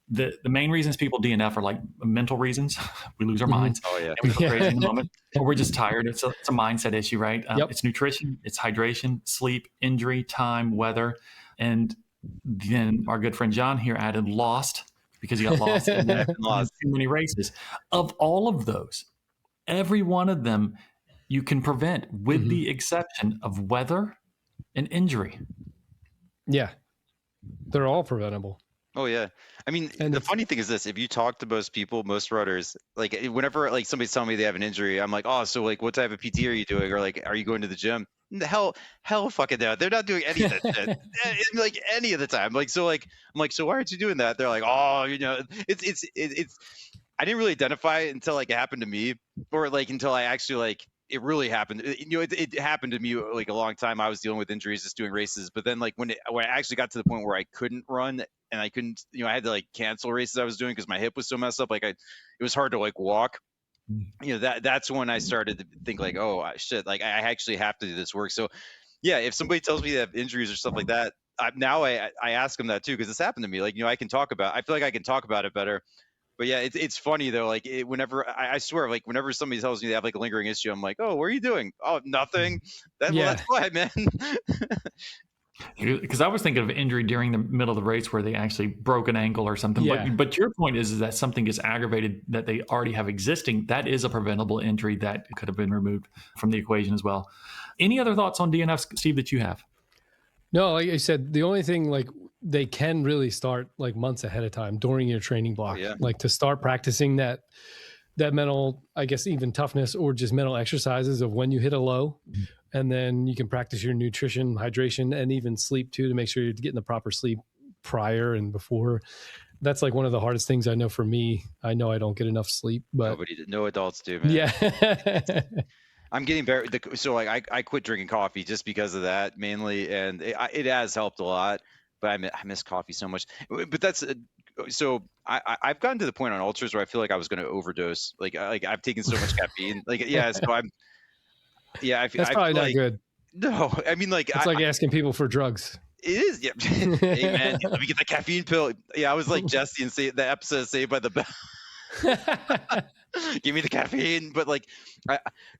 the main reasons people DNF are like mental reasons. We lose our minds. Oh, yeah. And we go crazy in the moment. Or we're just tired. It's a mindset issue, right? It's nutrition, it's hydration, sleep, injury, time, weather. And then our good friend John here added lost, because he got lost in too many races. Of all of those, every one of them you can prevent, with the exception of weather and injury. Yeah. They're all preventable. Oh yeah. I mean, and the funny thing is this, if you talk to most runners, like whenever like somebody's telling me they have an injury, I'm like, oh, so like what type of PT are you doing? Or like, are you going to the gym? Hell fucking no. They're not doing any of that shit. Like any of the time. Like, so like, I'm like, so why aren't you doing that? They're like, oh, it's I didn't really identify it until like it happened to me, or like until I actually like it really happened. It happened to me like a long time. I was dealing with injuries just doing races, but then like when I actually got to the point where I couldn't run and I couldn't, I had to like cancel races I was doing because my hip was so messed up. Like it was hard to like walk. That's when I started to think like, oh shit, like I actually have to do this work. So yeah, if somebody tells me they have injuries or stuff like that, now I ask them that too, because it's happened to me. Like, I can talk about, I feel like I can talk about it better. But yeah, it's funny though. Like whenever I swear, like whenever somebody tells me they have like a lingering issue, I'm like, oh, what are you doing? Oh, nothing. Well, that's why, man. Because I was thinking of injury during the middle of the race where they actually broke an ankle or something. Yeah. But your point is that something gets aggravated that they already have existing. That is a preventable injury that could have been removed from the equation as well. Any other thoughts on DNFs, Steve, that you have? No, like I said, the only thing, like, they can really start like months ahead of time during your training block, like to start practicing that mental, I guess, even toughness or just mental exercises of when you hit a low. And then you can practice your nutrition, hydration, and even sleep too, to make sure you're getting the proper sleep prior and before. That's like one of the hardest things I know for me. I know I don't get enough sleep, but No adults do, man. yeah. I'm getting very so like I quit drinking coffee just because of that mainly, and it has helped a lot. But I miss coffee so much. But that's so I've gotten to the point on ultras where I feel like I was going to overdose. Like I've taken so much caffeine. Like yeah, so That's I probably feel not like good. no. I mean like It's like asking people for drugs. it is. Yeah. Hey man, let me get the caffeine pill. Yeah, I was like Jesse and say the episode of Saved by the Bell. Give me the caffeine. But like,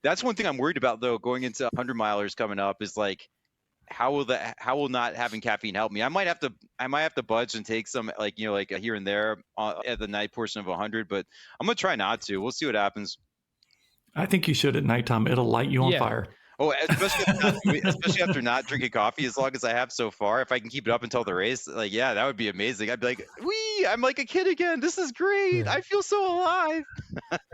that's one thing I'm worried about though. Going into 100 milers coming up is like, how will not having caffeine help me? I might have to budge and take some like like here and there at the night portion of 100, but I'm gonna try not to. We'll see what happens. I think you should at nighttime. It'll light you on Yeah. fire. Oh, especially after not drinking coffee as long as I have so far. If I can keep it up until the race, like yeah, that would be amazing. I'd be like, wee, I'm like a kid again. This is great. Yeah. I feel so alive.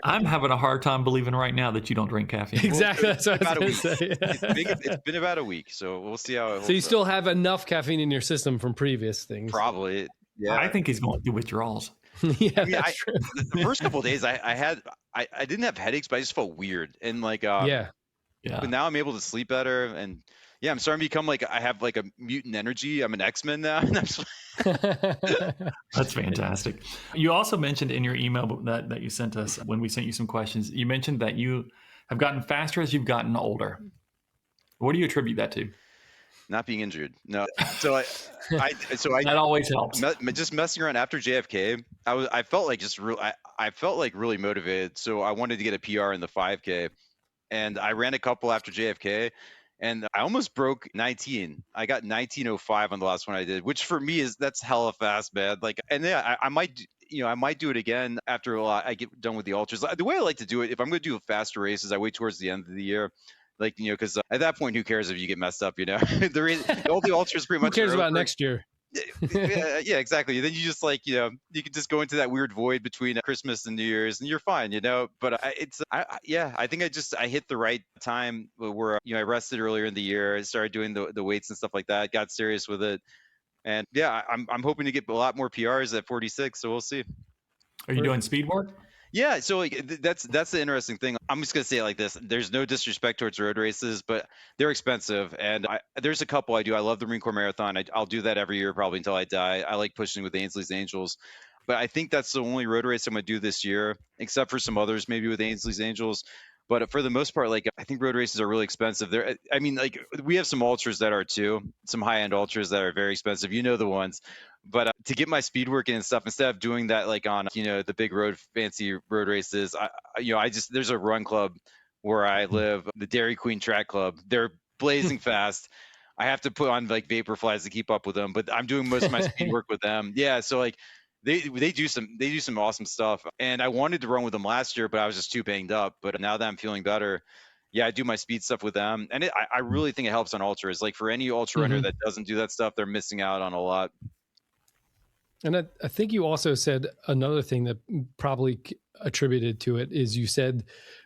I'm having a hard time believing right now that you don't drink caffeine. Exactly. That's what I About a was week. going to say. It's been about a week, so we'll see how it holds So you up. still have enough caffeine in your system from previous things. Probably. Yeah. I think he's going through withdrawals. Yeah, I mean, that's true. the first couple of days I didn't have headaches, but I just felt weird. And like Yeah. but now I'm able to sleep better, and yeah, I'm starting to become like I have like a mutant energy. I'm an X-Men now. And That's fantastic. You also mentioned in your email that you sent us when we sent you some questions, you mentioned that you have gotten faster as you've gotten older. What do you attribute that to? not being injured. No. So I That always helps. just messing around after JFK. I felt like I felt like really motivated. So I wanted to get a PR in the 5K. And I ran a couple after JFK, and I almost broke 19. I got 19:05 on the last one I did, which for me that's hella fast, man. Like, and yeah, I might do it again after I get done with the ultras. The way I like to do it, if I'm going to do faster races, I wait towards the end of the year. Like, because at that point, who cares if you get messed up, all the ultras pretty Who much. cares about next year? Yeah, exactly. Then you just like, you can just go into that weird void between Christmas and New Year's and you're fine, but I think I hit the right time where, I rested earlier in the year. I started doing the weights and stuff like that, got serious with it. And yeah, I'm hoping to get a lot more PRs at 46. So we'll see. Are you doing speed work? Yeah, so like that's the interesting thing. I'm just gonna say it like this: there's no disrespect towards road races, but they're expensive, and there's a couple I do. I love the Marine Corps Marathon. I'll do that every year probably until I die. I like pushing with Ainsley's Angels, but I think that's the only road race I'm gonna do this year, except for some others maybe with Ainsley's Angels. But for the most part, like I think road races are really expensive. I mean, like we have some ultras that are too, some high-end ultras that are very expensive. You know the ones. But to get my speed work in and stuff, instead of doing that like on the big fancy road races, there's a run club where I live, the Dairy Queen Track Club. They're blazing fast. I have to put on like vapor flies to keep up with them, but I'm doing most of my speed work with them. Yeah, so like they do some awesome stuff, and I wanted to run with them last year, but I was just too banged up. But now that I'm feeling better, yeah, I do my speed stuff with them, and I really think it helps on ultras. Like for any ultra runner that doesn't do that stuff, they're missing out on a lot. And I think you also said another thing that probably attributed to it is you said,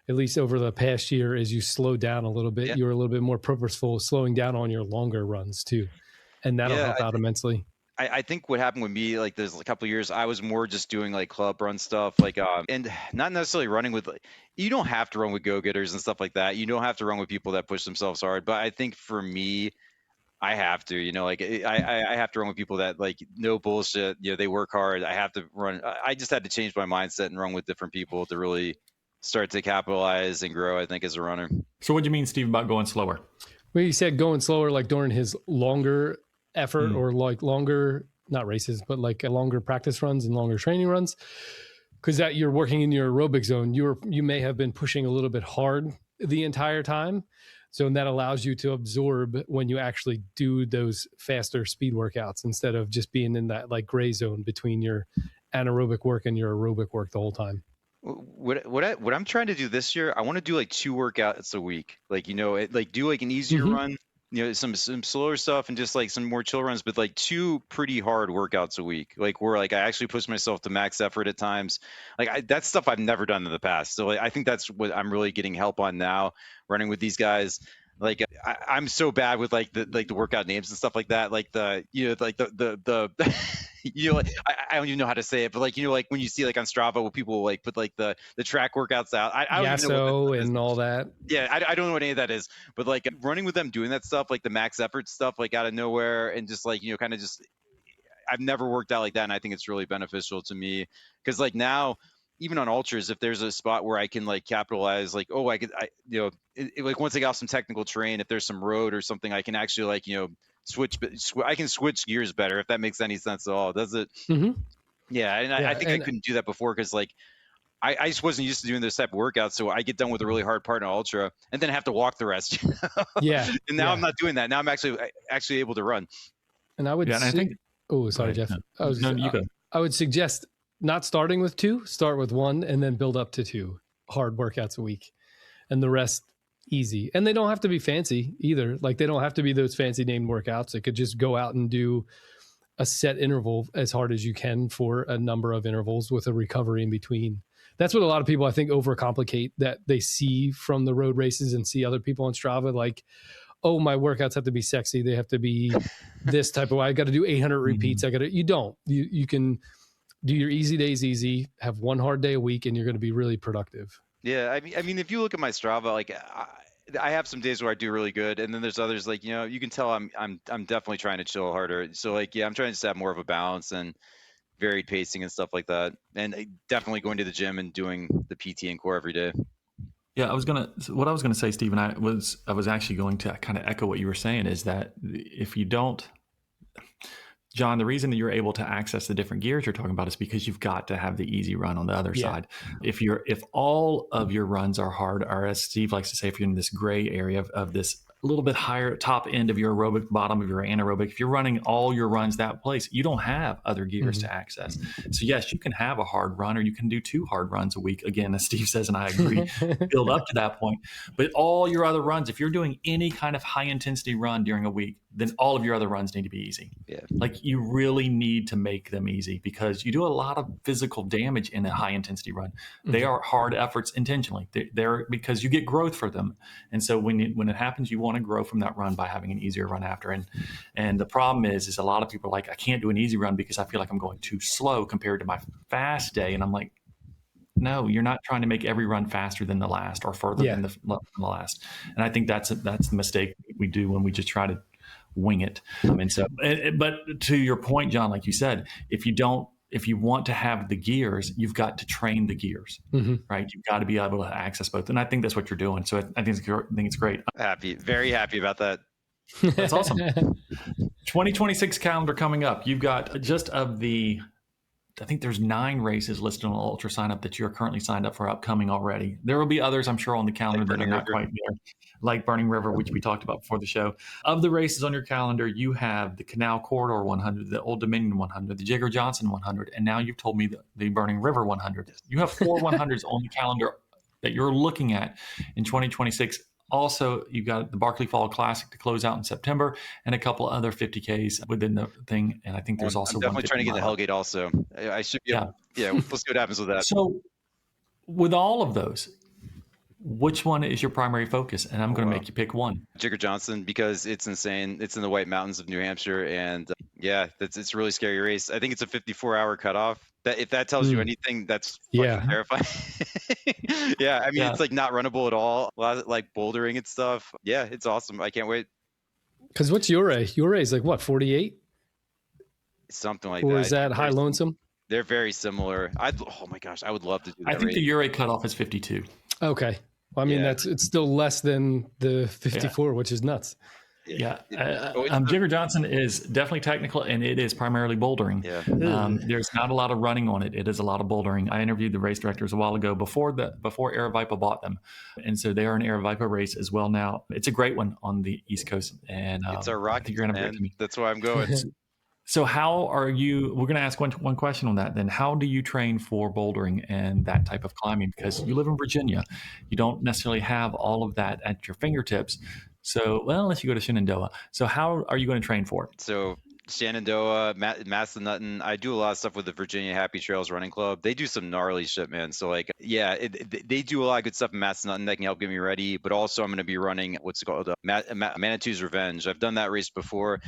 at least over the past year, as you slowed down a little bit, you were a little bit more purposeful, slowing down on your longer runs too. And that'll help out immensely. I think what happened with me, like there's a couple of years, I was more just doing like club run stuff, like and not necessarily running with. You don't have to run with go-getters and stuff like that. You don't have to run with people that push themselves hard. But I think for me, I have to, like I have to run with people that like no bullshit. They work hard. I have to run. I just had to change my mindset and run with different people to really start to capitalize and grow, I think, as a runner. So what do you mean, Steve, about going slower? Well, you said going slower, like during his longer effort or like longer, not races, but like longer practice runs and longer training runs. Because that you're working in your aerobic zone, you may have been pushing a little bit hard the entire time. So that allows you to absorb when you actually do those faster speed workouts instead of just being in that like gray zone between your anaerobic work and your aerobic work the whole time. What I'm trying to do this year, I want to do like 2 workouts a week. Like, do like an easier run, some slower stuff and just like some more chill runs, but like 2 pretty hard workouts a week. Like where like I actually push myself to max effort at times. Like that's stuff I've never done in the past. So like, I think that's what I'm really getting help on now, running with these guys. Like I'm so bad with like the workout names and stuff like that. Like the like I don't even know how to say it, but like like when you see like on Strava where people like put like the track workouts out. I don't even know what Yasso that is. and all that. Yeah, I don't know what any of that is, but like running with them doing that stuff, like the max effort stuff, like out of nowhere, and just like kind of just I've never worked out like that, and I think it's really beneficial to me because like now, even on ultras, if there's a spot where I can like capitalize, like like once I got off some technical terrain, if there's some road or something, I can actually like I can switch gears better if that makes any sense at all. Does it? Mm-hmm. Yeah, and I think I couldn't do that before because like I just wasn't used to doing this type of workout. So I get done with a really hard part in ultra and then have to walk the rest. Yeah. And now I'm not doing that. Now I'm actually able to run. And I would I think. Oh, sorry, Jeff. No, you go. I would suggest not starting with 2, start with 1 and then build up to 2 hard workouts a week and the rest easy. And they don't have to be fancy either. Like they don't have to be those fancy named workouts. It could just go out and do a set interval as hard as you can for a number of intervals with a recovery in between. That's what a lot of people I think overcomplicate, that they see from the road races and see other people on Strava like, oh, my workouts have to be sexy. They have to be this type of way. I got to do 800 repeats. You don't. You can do your easy days easy, have one hard day a week, and you're going to be really productive. Yeah, I mean, if you look at my Strava, like I have some days where I do really good, and then there's others like you can tell I'm definitely trying to chill harder. So like I'm trying to just have more of a balance and varied pacing and stuff like that, and definitely going to the gym and doing the PT and core every day. Yeah, what I was gonna say, Stephen, I was actually going to kind of echo what you were saying, is that if you don't, John, the reason that you're able to access the different gears you're talking about is because you've got to have the easy run on the other side. If all of your runs are hard, or as Steve likes to say, if you're in this gray area of this a little bit higher top end of your aerobic, bottom of your anaerobic, if you're running all your runs that place, you don't have other gears to access. So yes, you can have a hard run, or you can do 2 hard runs a week. Again, as Steve says, and I agree, build up to that point. But all your other runs, if you're doing any kind of high intensity run during a week, then all of your other runs need to be easy. Yeah. Like you really need to make them easy, because you do a lot of physical damage in a high intensity run. They are hard efforts intentionally. They're because you get growth for them. And so when it happens, you want to grow from that run by having an easier run after. And the problem is a lot of people are like, I can't do an easy run because I feel like I'm going too slow compared to my fast day. And I'm like, no, you're not trying to make every run faster than the last or further than the last. And I think that's the mistake we do when we just try to wing it. And so, but to your point, John, like you said, if you want to have the gears, you've got to train the gears, right? You've got to be able to access both. And I think that's what you're doing. So I think it's great. Very happy about that. That's awesome. 2026 calendar coming up. You've got I think there's 9 races listed on the Ultra sign up that you're currently signed up for upcoming already. There will be others, I'm sure, on the calendar that are not quite there, like Burning River, which we talked about before the show. Of the races on your calendar, you have the Canal Corridor 100, the Old Dominion 100, the Jigger Johnson 100, and now you've told me the Burning River 100. You have 4 100s on the calendar that you're looking at in 2026. Also, you've got the Barkley Fall Classic to close out in September, and a couple other 50Ks within the thing. And I think there's also I'm definitely trying to get the Hellgate also. I should be able, we'll see what happens with that. So with all of those, which one is your primary focus? And I'm going to make you pick one. Jigger Johnson, because it's insane. It's in the White Mountains of New Hampshire, and it's a really scary race. I think it's a 54-hour cutoff. That if that tells you anything, that's fucking terrifying. I mean, it's like not runnable at all. A lot of like bouldering and stuff. Yeah, it's awesome. I can't wait. Because what's your Ray? Your Ray is like what, 48? Something like that. Or is that High Lonesome? They're very similar. Oh my gosh, I would love to do that. I think the Ure cutoff is 52. Okay. Well, I mean, it's still less than the 54, which is nuts. Jigger Johnson is definitely technical, and it is primarily bouldering. There's not a lot of running on it. It is a lot of bouldering. I interviewed the race directors a while ago before Aravaipa bought them, and so they are an Aravaipa race as well now. It's a great one on the East Coast, and it's a rocket, man. That's why I'm going. So how are you, we're going to ask one question on that then. How do you train for bouldering and that type of climbing? Because you live in Virginia. You don't necessarily have all of that at your fingertips. So, well, unless you go to Shenandoah. So how are you going to train for it? So Shenandoah, Massanutten, I do a lot of stuff with the Virginia Happy Trails Running Club. They do some gnarly shit, man. So like, they do a lot of good stuff in Massanutten that can help get me ready. But also I'm going to be running what's called Manitou's Revenge. I've done that race before.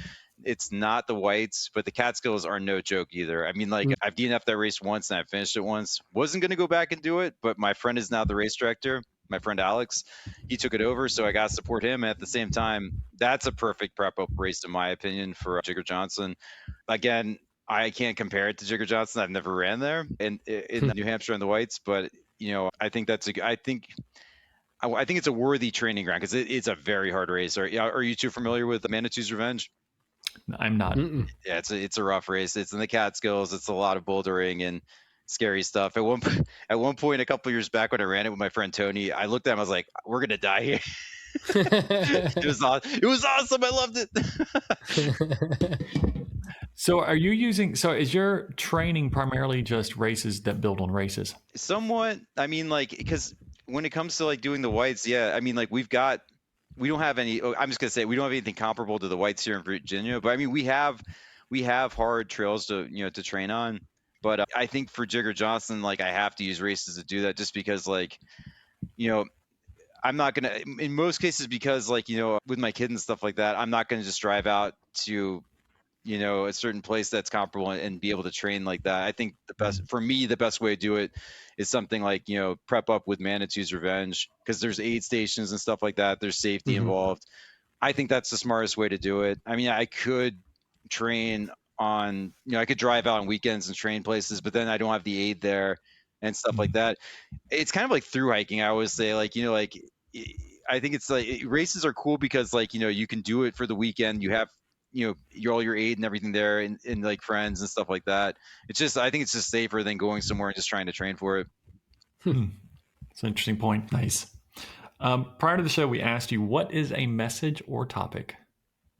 It's not the whites, but the Catskills are no joke either. I mean, like I've DNF'd that race once and I finished it once. Wasn't going to go back and do it, but my friend is now the race director. My friend Alex, he took it over, so I got to support him. And at the same time, that's a perfect prep up race, in my opinion, for Jigger Johnson. Again, I can't compare it to Jigger Johnson. I've never ran there in New Hampshire in the whites, but I think I think it's a worthy training ground because it's a very hard race. Are you two familiar with Manitou's Revenge? I'm not. Yeah, it's a rough race. It's in the Catskills. It's a lot of bouldering and scary stuff. At one point, a couple years back when I ran it with my friend Tony, I looked at him. I was like, "We're gonna die here." It was awesome. It was awesome. I loved it. So is your training primarily just races that build on races? Somewhat. I mean, like, because when it comes to like doing the whites, yeah, I mean, like we don't have any, I'm just gonna say we don't have anything comparable to the whites here in Virginia, but I mean, we have hard trails to train on. But I think for Jigger Johnson, like I have to use races to do that just because like, I'm not going to, in most cases, because like, with my kid and stuff like that, I'm not going to just drive out to, a certain place that's comparable and be able to train like that. I think the best way to do it is something like, prep up with Manitou's Revenge, because there's aid stations and stuff like that. There's safety involved. I think that's the smartest way to do it. I mean, I could train on, I could drive out on weekends and train places, but then I don't have the aid there and stuff like that. It's kind of like through hiking. I always say like, I think it's like races are cool because like, you can do it for the weekend. You have, all your aid and everything there and like friends and stuff like that. I think it's just safer than going somewhere and just trying to train for it. It's an interesting point. Nice. Prior to the show, we asked you, what is a message or topic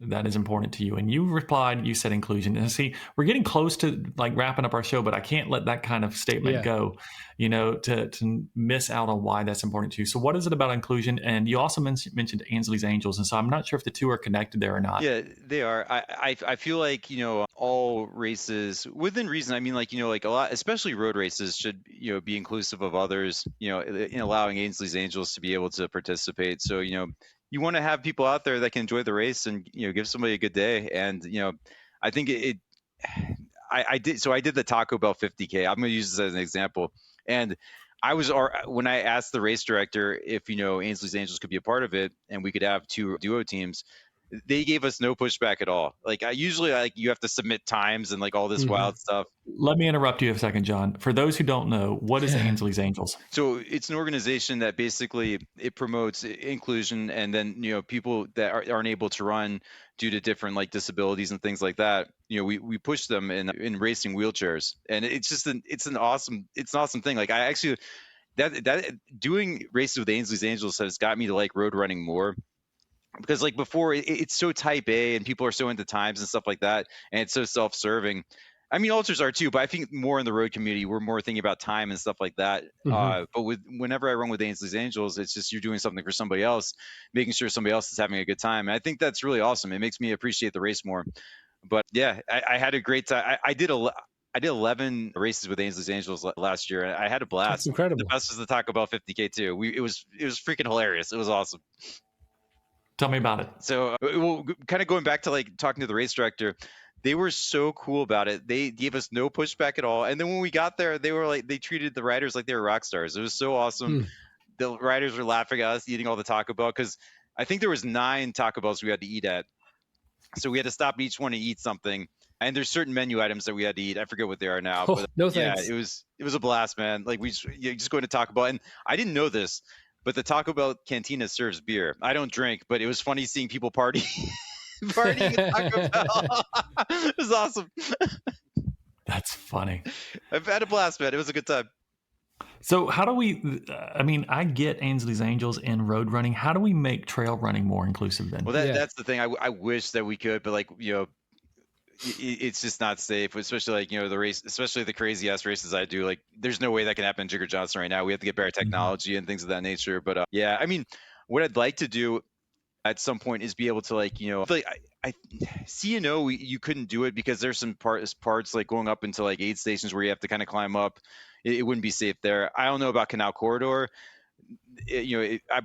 that is important to you? And you replied, you said inclusion. And see, we're getting close to like wrapping up our show, but I can't let that kind of statement go, to miss out on why that's important to you. So what is it about inclusion? And you also mentioned Ainsley's Angels. And so I'm not sure if the two are connected there or not. Yeah, they are. I feel like, all races within reason. I mean, like, like a lot, especially road races should, be inclusive of others, in allowing Ainsley's Angels to be able to participate. So, you want to have people out there that can enjoy the race and give somebody a good day. And I think I did the Taco Bell 50K. I'm going to use this as an example. And when I asked the race director if Ainsley's Angels could be a part of it and we could have 2 duo teams, they gave us no pushback at all. Like usually you have to submit times and like all this wild stuff. Let me interrupt you a second, John. For those who don't know, what is Ainsley's Angels? So it's an organization that basically it promotes inclusion, and then people that aren't able to run due to different like disabilities and things like that. We push them in racing wheelchairs, and it's an awesome thing. Like I actually that doing races with Ainsley's Angels has got me to like road running more. Because like before it's so type A and people are so into times and stuff like that, and it's so self-serving. I mean, ultras are too, but I think more in the road community, we're more thinking about time and stuff like that. But whenever I run with Ainsley's Angels, it's just you're doing something for somebody else, making sure somebody else is having a good time. And I think that's really awesome. It makes me appreciate the race more. But yeah, I had a great time. I did 11 races with Ainsley's Angels last year, and I had a blast. That's incredible. The best was the Taco Bell 50K too. It was freaking hilarious. It was awesome. Tell me about it. So, kind of going back to like talking to the race director, they were so cool about it. They gave us no pushback at all. And then when we got there, they were like, they treated the riders like they were rock stars. It was so awesome. The riders were laughing at us eating all the Taco Bell because I think there was 9 Taco Bells we had to eat at. So we had to stop each one to eat something. And there's certain menu items that we had to eat. I forget what they are now. But no thanks. Yeah, it was a blast, man. Like you just go to Taco Bell, and I didn't know this, but the Taco Bell cantina serves beer. I don't drink, but it was funny seeing people partying at Taco Bell. It was awesome. That's funny. I've had a blast, man. It was a good time. So how do we, I mean, I get Ainsley's Angels in road running. How do we make trail running more inclusive then? Well, that's the thing. I wish that we could, but like, it's just not safe, especially like, the race, especially the crazy ass races I do. Like, there's no way that can happen in Jigger Johnson right now. We have to get better technology and things of that nature. But yeah, I mean, what I'd like to do at some point is be able to like, I CNO, you couldn't do it because there's some parts like going up into like aid stations where you have to kind of climb up. It wouldn't be safe there. I don't know about Canal Corridor.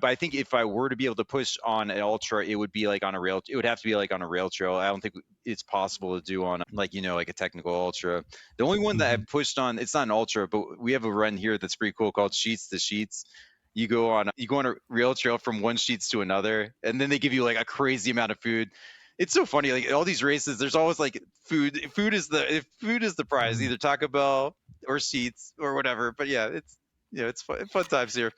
I think if I were to be able to push on an ultra, it would be like on a rail. It would have to be like on a rail trail. I don't think it's possible to do on like like a technical ultra. The only one that I've pushed on, it's not an ultra, but we have a run here that's pretty cool called Sheets to Sheets. You go on a rail trail from one sheets to another, and then they give you like a crazy amount of food. It's so funny. Like all these races, there's always like food. Food is the prize, either Taco Bell or Sheets or whatever. But yeah, it's fun times here.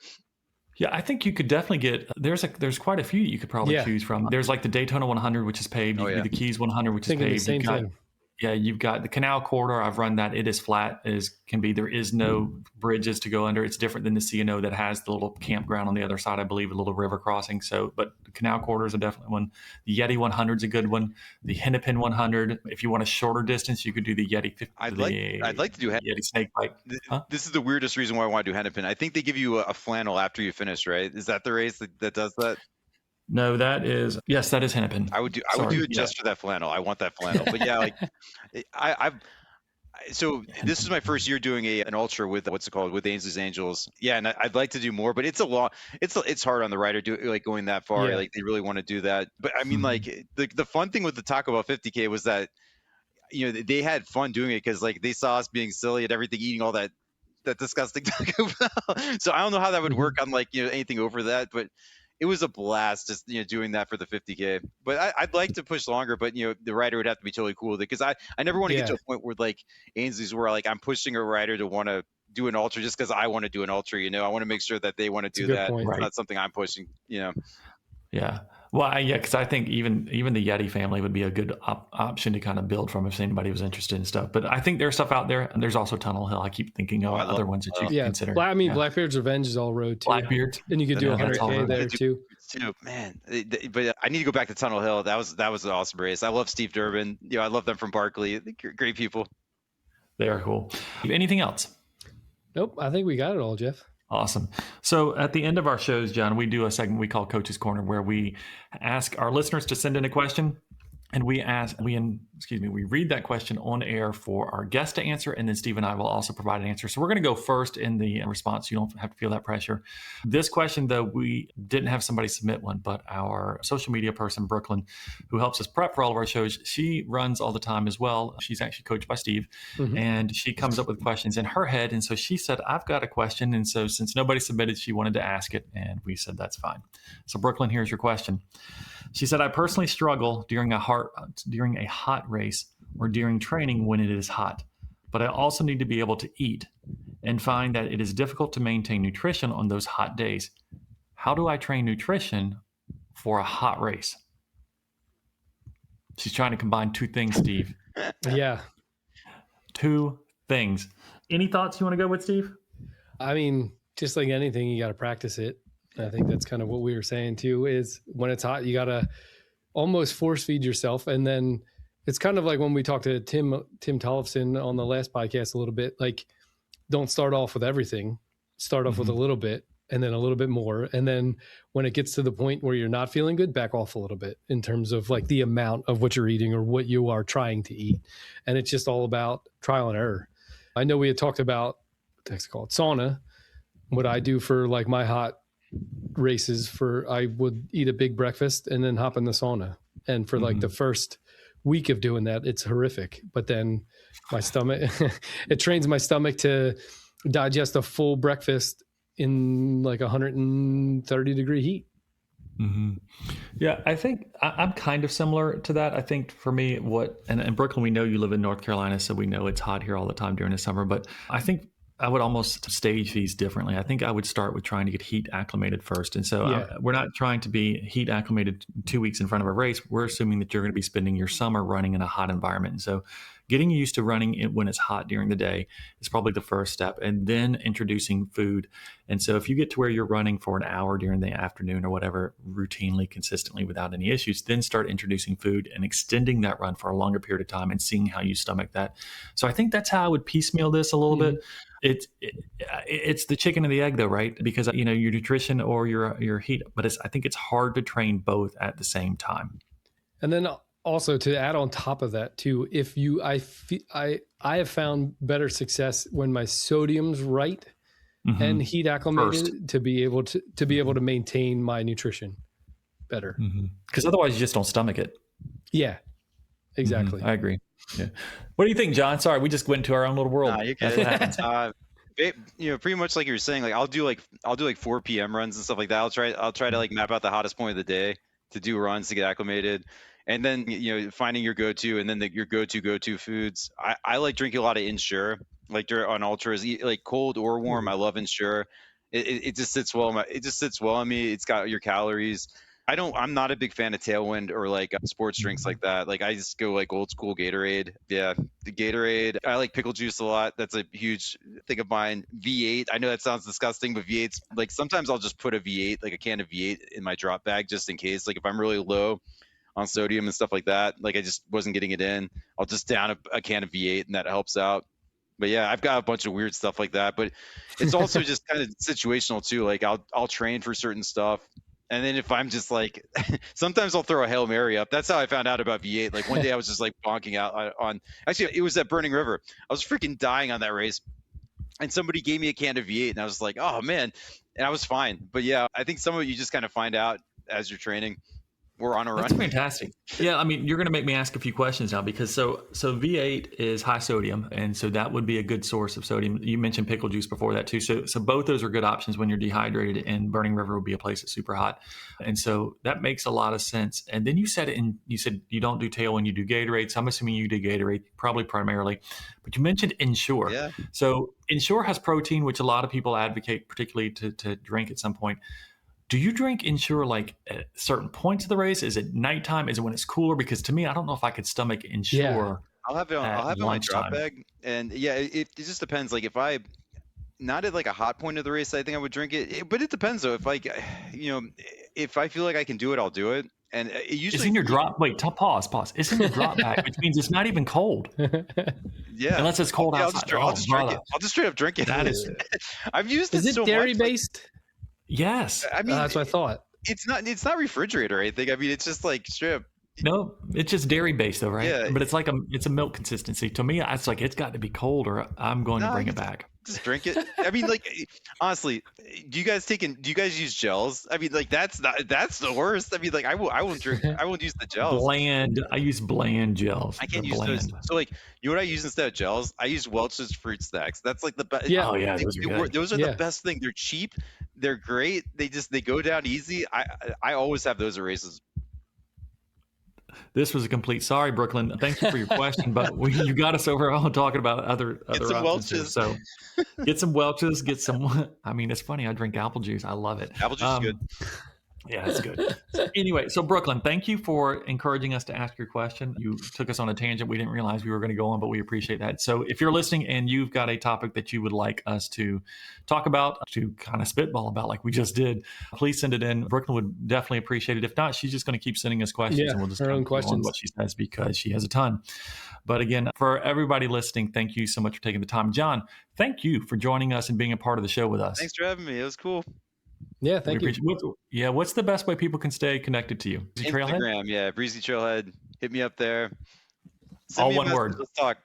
Yeah, I think you could definitely get there's quite a few you could probably choose from. There's like the Daytona 100, which is paved. You could do the Keys 100, which is paved. Same thing. Yeah, you've got the Canal Corridor. I've run that. It is flat as can be. There is no bridges to go under. It's different than the C&O that has the little campground on the other side, I believe, a little river crossing. So, but the Canal Corridor is a definite one. The Yeti 100 is a good one. The Hennepin 100. If you want a shorter distance, you could do the Yeti 50. I'd like to do Yeti Snake Bike. Huh? This is the weirdest reason why I want to do Hennepin. I think they give you a flannel after you finish, right? Is that the race that does that? No, that is Hennepin. I would do it just for that flannel. I want that flannel. But yeah, like so this is my first year doing an ultra with with Ainsley's Angels. Yeah, and I'd like to do more, but it's hard on the rider going that far. Yeah. Like they really want to do that. But I mean, like the fun thing with the Taco Bell 50K was that they had fun doing it because like they saw us being silly and everything, eating all that disgusting Taco Bell. So I don't know how that would work on like anything over that, but it was a blast just doing that for the 50K. But I'd like to push longer, but the rider would have to be totally cool with it because I never want to get to a point where like Ainsley's where like I'm pushing a rider to want to do an ultra just because I want to do an ultra. I want to make sure that they want to do that. It's not something I'm pushing. Yeah. Well, because I think even the Yeti family would be a good option to kind of build from if anybody was interested in stuff. But I think there's stuff out there, and there's also Tunnel Hill. I keep thinking of other ones that you can consider. Blackbeard's Revenge is all road too. Blackbeard, and you could do 100K there too. Man, but I need to go back to Tunnel Hill. That was an awesome race. I love Steve Durbin. I love them from Barkley. Great people. They are cool. Anything else? Nope. I think we got it all, Jeff. Awesome. So at the end of our shows, John, we do a segment we call Coach's Corner where we ask our listeners to send in a question. And we read that question on air for our guest to answer, and then Steve and I will also provide an answer. So we're going to go first in the response. You don't have to feel that pressure. This question, though, we didn't have somebody submit one, but our social media person, Brooklyn, who helps us prep for all of our shows, she runs all the time as well. She's actually coached by Steve, and she comes up with questions in her head. And so she said, I've got a question. And so since nobody submitted, she wanted to ask it, and we said, that's fine. So Brooklyn, here's your question. She said, I personally struggle during a hot race or during training when it is hot, but I also need to be able to eat and find that it is difficult to maintain nutrition on those hot days. How do I train nutrition for a hot race? She's trying to combine two things, Steve. Yeah. Two things. Any thoughts you want to go with, Steve? I mean, just like anything, you got to practice it. I think that's kind of what we were saying too, is when it's hot, you got to almost force feed yourself. And then it's kind of like when we talked to Tim Tollefson on the last podcast a little bit, like don't start off with everything, start off with a little bit and then a little bit more. And then when it gets to the point where you're not feeling good, back off a little bit in terms of like the amount of what you're eating or what you are trying to eat. And it's just all about trial and error. I know we had talked about, what's it called, sauna. What I do for like my hot races, I would eat a big breakfast and then hop in the sauna. And for like the first week of doing that, it's horrific. But then my stomach, it trains my stomach to digest a full breakfast in like 130 degree heat. Yeah, I think I'm kind of similar to that. I think for me, and Brooklyn, we know you live in North Carolina, so we know it's hot here all the time during the summer. But I think I would almost stage these differently. I think I would start with trying to get heat acclimated first. And so we're not trying to be heat acclimated 2 weeks in front of a race. We're assuming that you're going to be spending your summer running in a hot environment. And so getting used to running it when it's hot during the day is probably the first step, and then introducing food. And so if you get to where you're running for an hour during the afternoon or whatever, routinely, consistently, without any issues, then start introducing food and extending that run for a longer period of time and seeing how you stomach that. So I think that's how I would piecemeal this a little bit. It's the chicken and the egg though, right? Because your nutrition or your heat, but I think it's hard to train both at the same time. And then also to add on top of that too, I have found better success when my sodium's right and heat acclimated to be able to maintain my nutrition better. Because otherwise you just don't stomach it. Yeah, exactly. I agree. Yeah. What do you think, John? Sorry, we just went into our own little world. Nah, you're That's good. what happens. Pretty much like you were saying, like I'll do like 4 p.m. runs and stuff like that. I'll try to like map out the hottest point of the day to do runs to get acclimated, and then finding your go-to, and then your go-to foods. I like drinking a lot of Ensure, like on ultras, like cold or warm. I love Ensure. It just sits well. It just sits well on me. It's got your calories. I'm not a big fan of Tailwind or like sports drinks like that. Like I just go like old school Gatorade. Yeah, the Gatorade. I like pickle juice a lot. That's a huge thing of mine. V8. I know that sounds disgusting, but V8's like sometimes I'll just put a V8, like a can of V8 in my drop bag just in case. Like if I'm really low on sodium and stuff like that, like I just wasn't getting it in, I'll just down a can of V8 and that helps out. But yeah, I've got a bunch of weird stuff like that. But it's also just kind of situational too. Like I'll train for certain stuff. And then if I'm just like, sometimes I'll throw a Hail Mary up. That's how I found out about V8. Like one day I was just like bonking out on, actually it was at Burning River. I was freaking dying on that race. And somebody gave me a can of V8 and I was like, oh man, and I was fine. But yeah, I think some of you just kind of find out as you're training. We're on a run. That's fantastic. Yeah, I mean, you're going to make me ask a few questions now because so V8 is high sodium, and so that would be a good source of sodium. You mentioned pickle juice before that too. So both those are good options when you're dehydrated, and Burning River would be a place that's super hot, and so that makes a lot of sense. And then you said you don't do Tailwind, you do Gatorade. So I'm assuming you do Gatorade probably primarily, but you mentioned Ensure. Yeah. So Ensure has protein, which a lot of people advocate, particularly to drink at some point. Do you drink Ensure like at certain points of the race? Is it nighttime? Is it when it's cooler? Because to me, I don't know if I could stomach Ensure. Yeah. I'll have it on my drop bag, and yeah, it just depends. Like if I not at like a hot point of the race, I think I would drink it. But it depends though. If like if I feel like I can do it, I'll do it. And it usually it's in your drop. Wait, pause. It's in your drop bag, which means it's not even cold. Yeah, unless it's cold outside. I'll just drink it. I'll just straight up drink it. That is. I've used it. Is it so dairy much, based? Yes. I mean, that's what I thought. It's not refrigerated or anything. I mean, it's just like straight up. No, it's just dairy based though, right? Yeah. But it's like it's a milk consistency. To me, it's like it's got to be cold or I'm going to bring it back. Just drink it. I mean, like honestly, do you guys use gels? I mean, like that's the worst. I mean, like I won't drink. I won't use the gels. Bland. I use bland gels. I can't use those. So like, you know what I use instead of gels? I use Welch's fruit snacks. That's like the best. Yeah. Oh yeah, those are the best thing. They're cheap. They're great. They go down easy. I always have those at races. This was a complete sorry, Brooklyn. Thank you for your question, but you got us over on talking about other Welch's. So get some Welch's, get some. I mean, it's funny. I drink apple juice. I love it. Apple juice is good. Yeah, it's good. Anyway, so Brooklyn, thank you for encouraging us to ask your question. You took us on a tangent we didn't realize we were going to go on, but we appreciate that. So if you're listening and you've got a topic that you would like us to talk about, to kind of spitball about like we just did, please send it in. Brooklyn would definitely appreciate it. If not, she's just going to keep sending us questions and we'll just her own go on questions. what she says because she has a ton. But again, for everybody listening, thank you so much for taking the time. John, thank you for joining us and being a part of the show with us. Thanks for having me. It was cool. Yeah, thank you. What's the best way people can stay connected to you? Instagram, yeah, Breezy Trailhead. Hit me up there. All one word. Let's talk.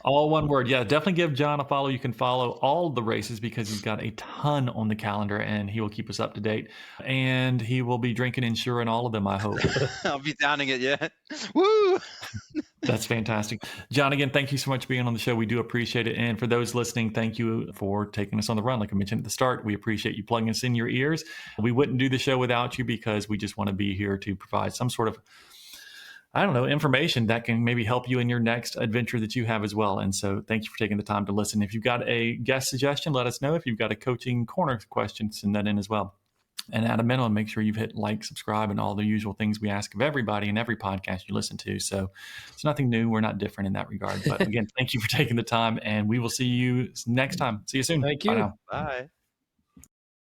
All one word. Yeah, definitely give John a follow. You can follow all the races because he's got a ton on the calendar and he will keep us up to date. And he will be drinking Ensure in all of them, I hope. I'll be downing it, yeah. Woo! That's fantastic. John, again, thank you so much for being on the show. We do appreciate it. And for those listening, thank you for taking us on the run. Like I mentioned at the start, we appreciate you plugging us in your ears. We wouldn't do the show without you because we just want to be here to provide some sort of information that can maybe help you in your next adventure that you have as well. And so thank you for taking the time to listen. If you've got a guest suggestion, let us know. If you've got a coaching corner question, send that in as well. And at a minimum, make sure you've hit like, subscribe, and all the usual things we ask of everybody in every podcast you listen to. So it's nothing new. We're not different in that regard. But again, thank you for taking the time, and we will see you next time. See you soon. Thank you. Bye now. Bye.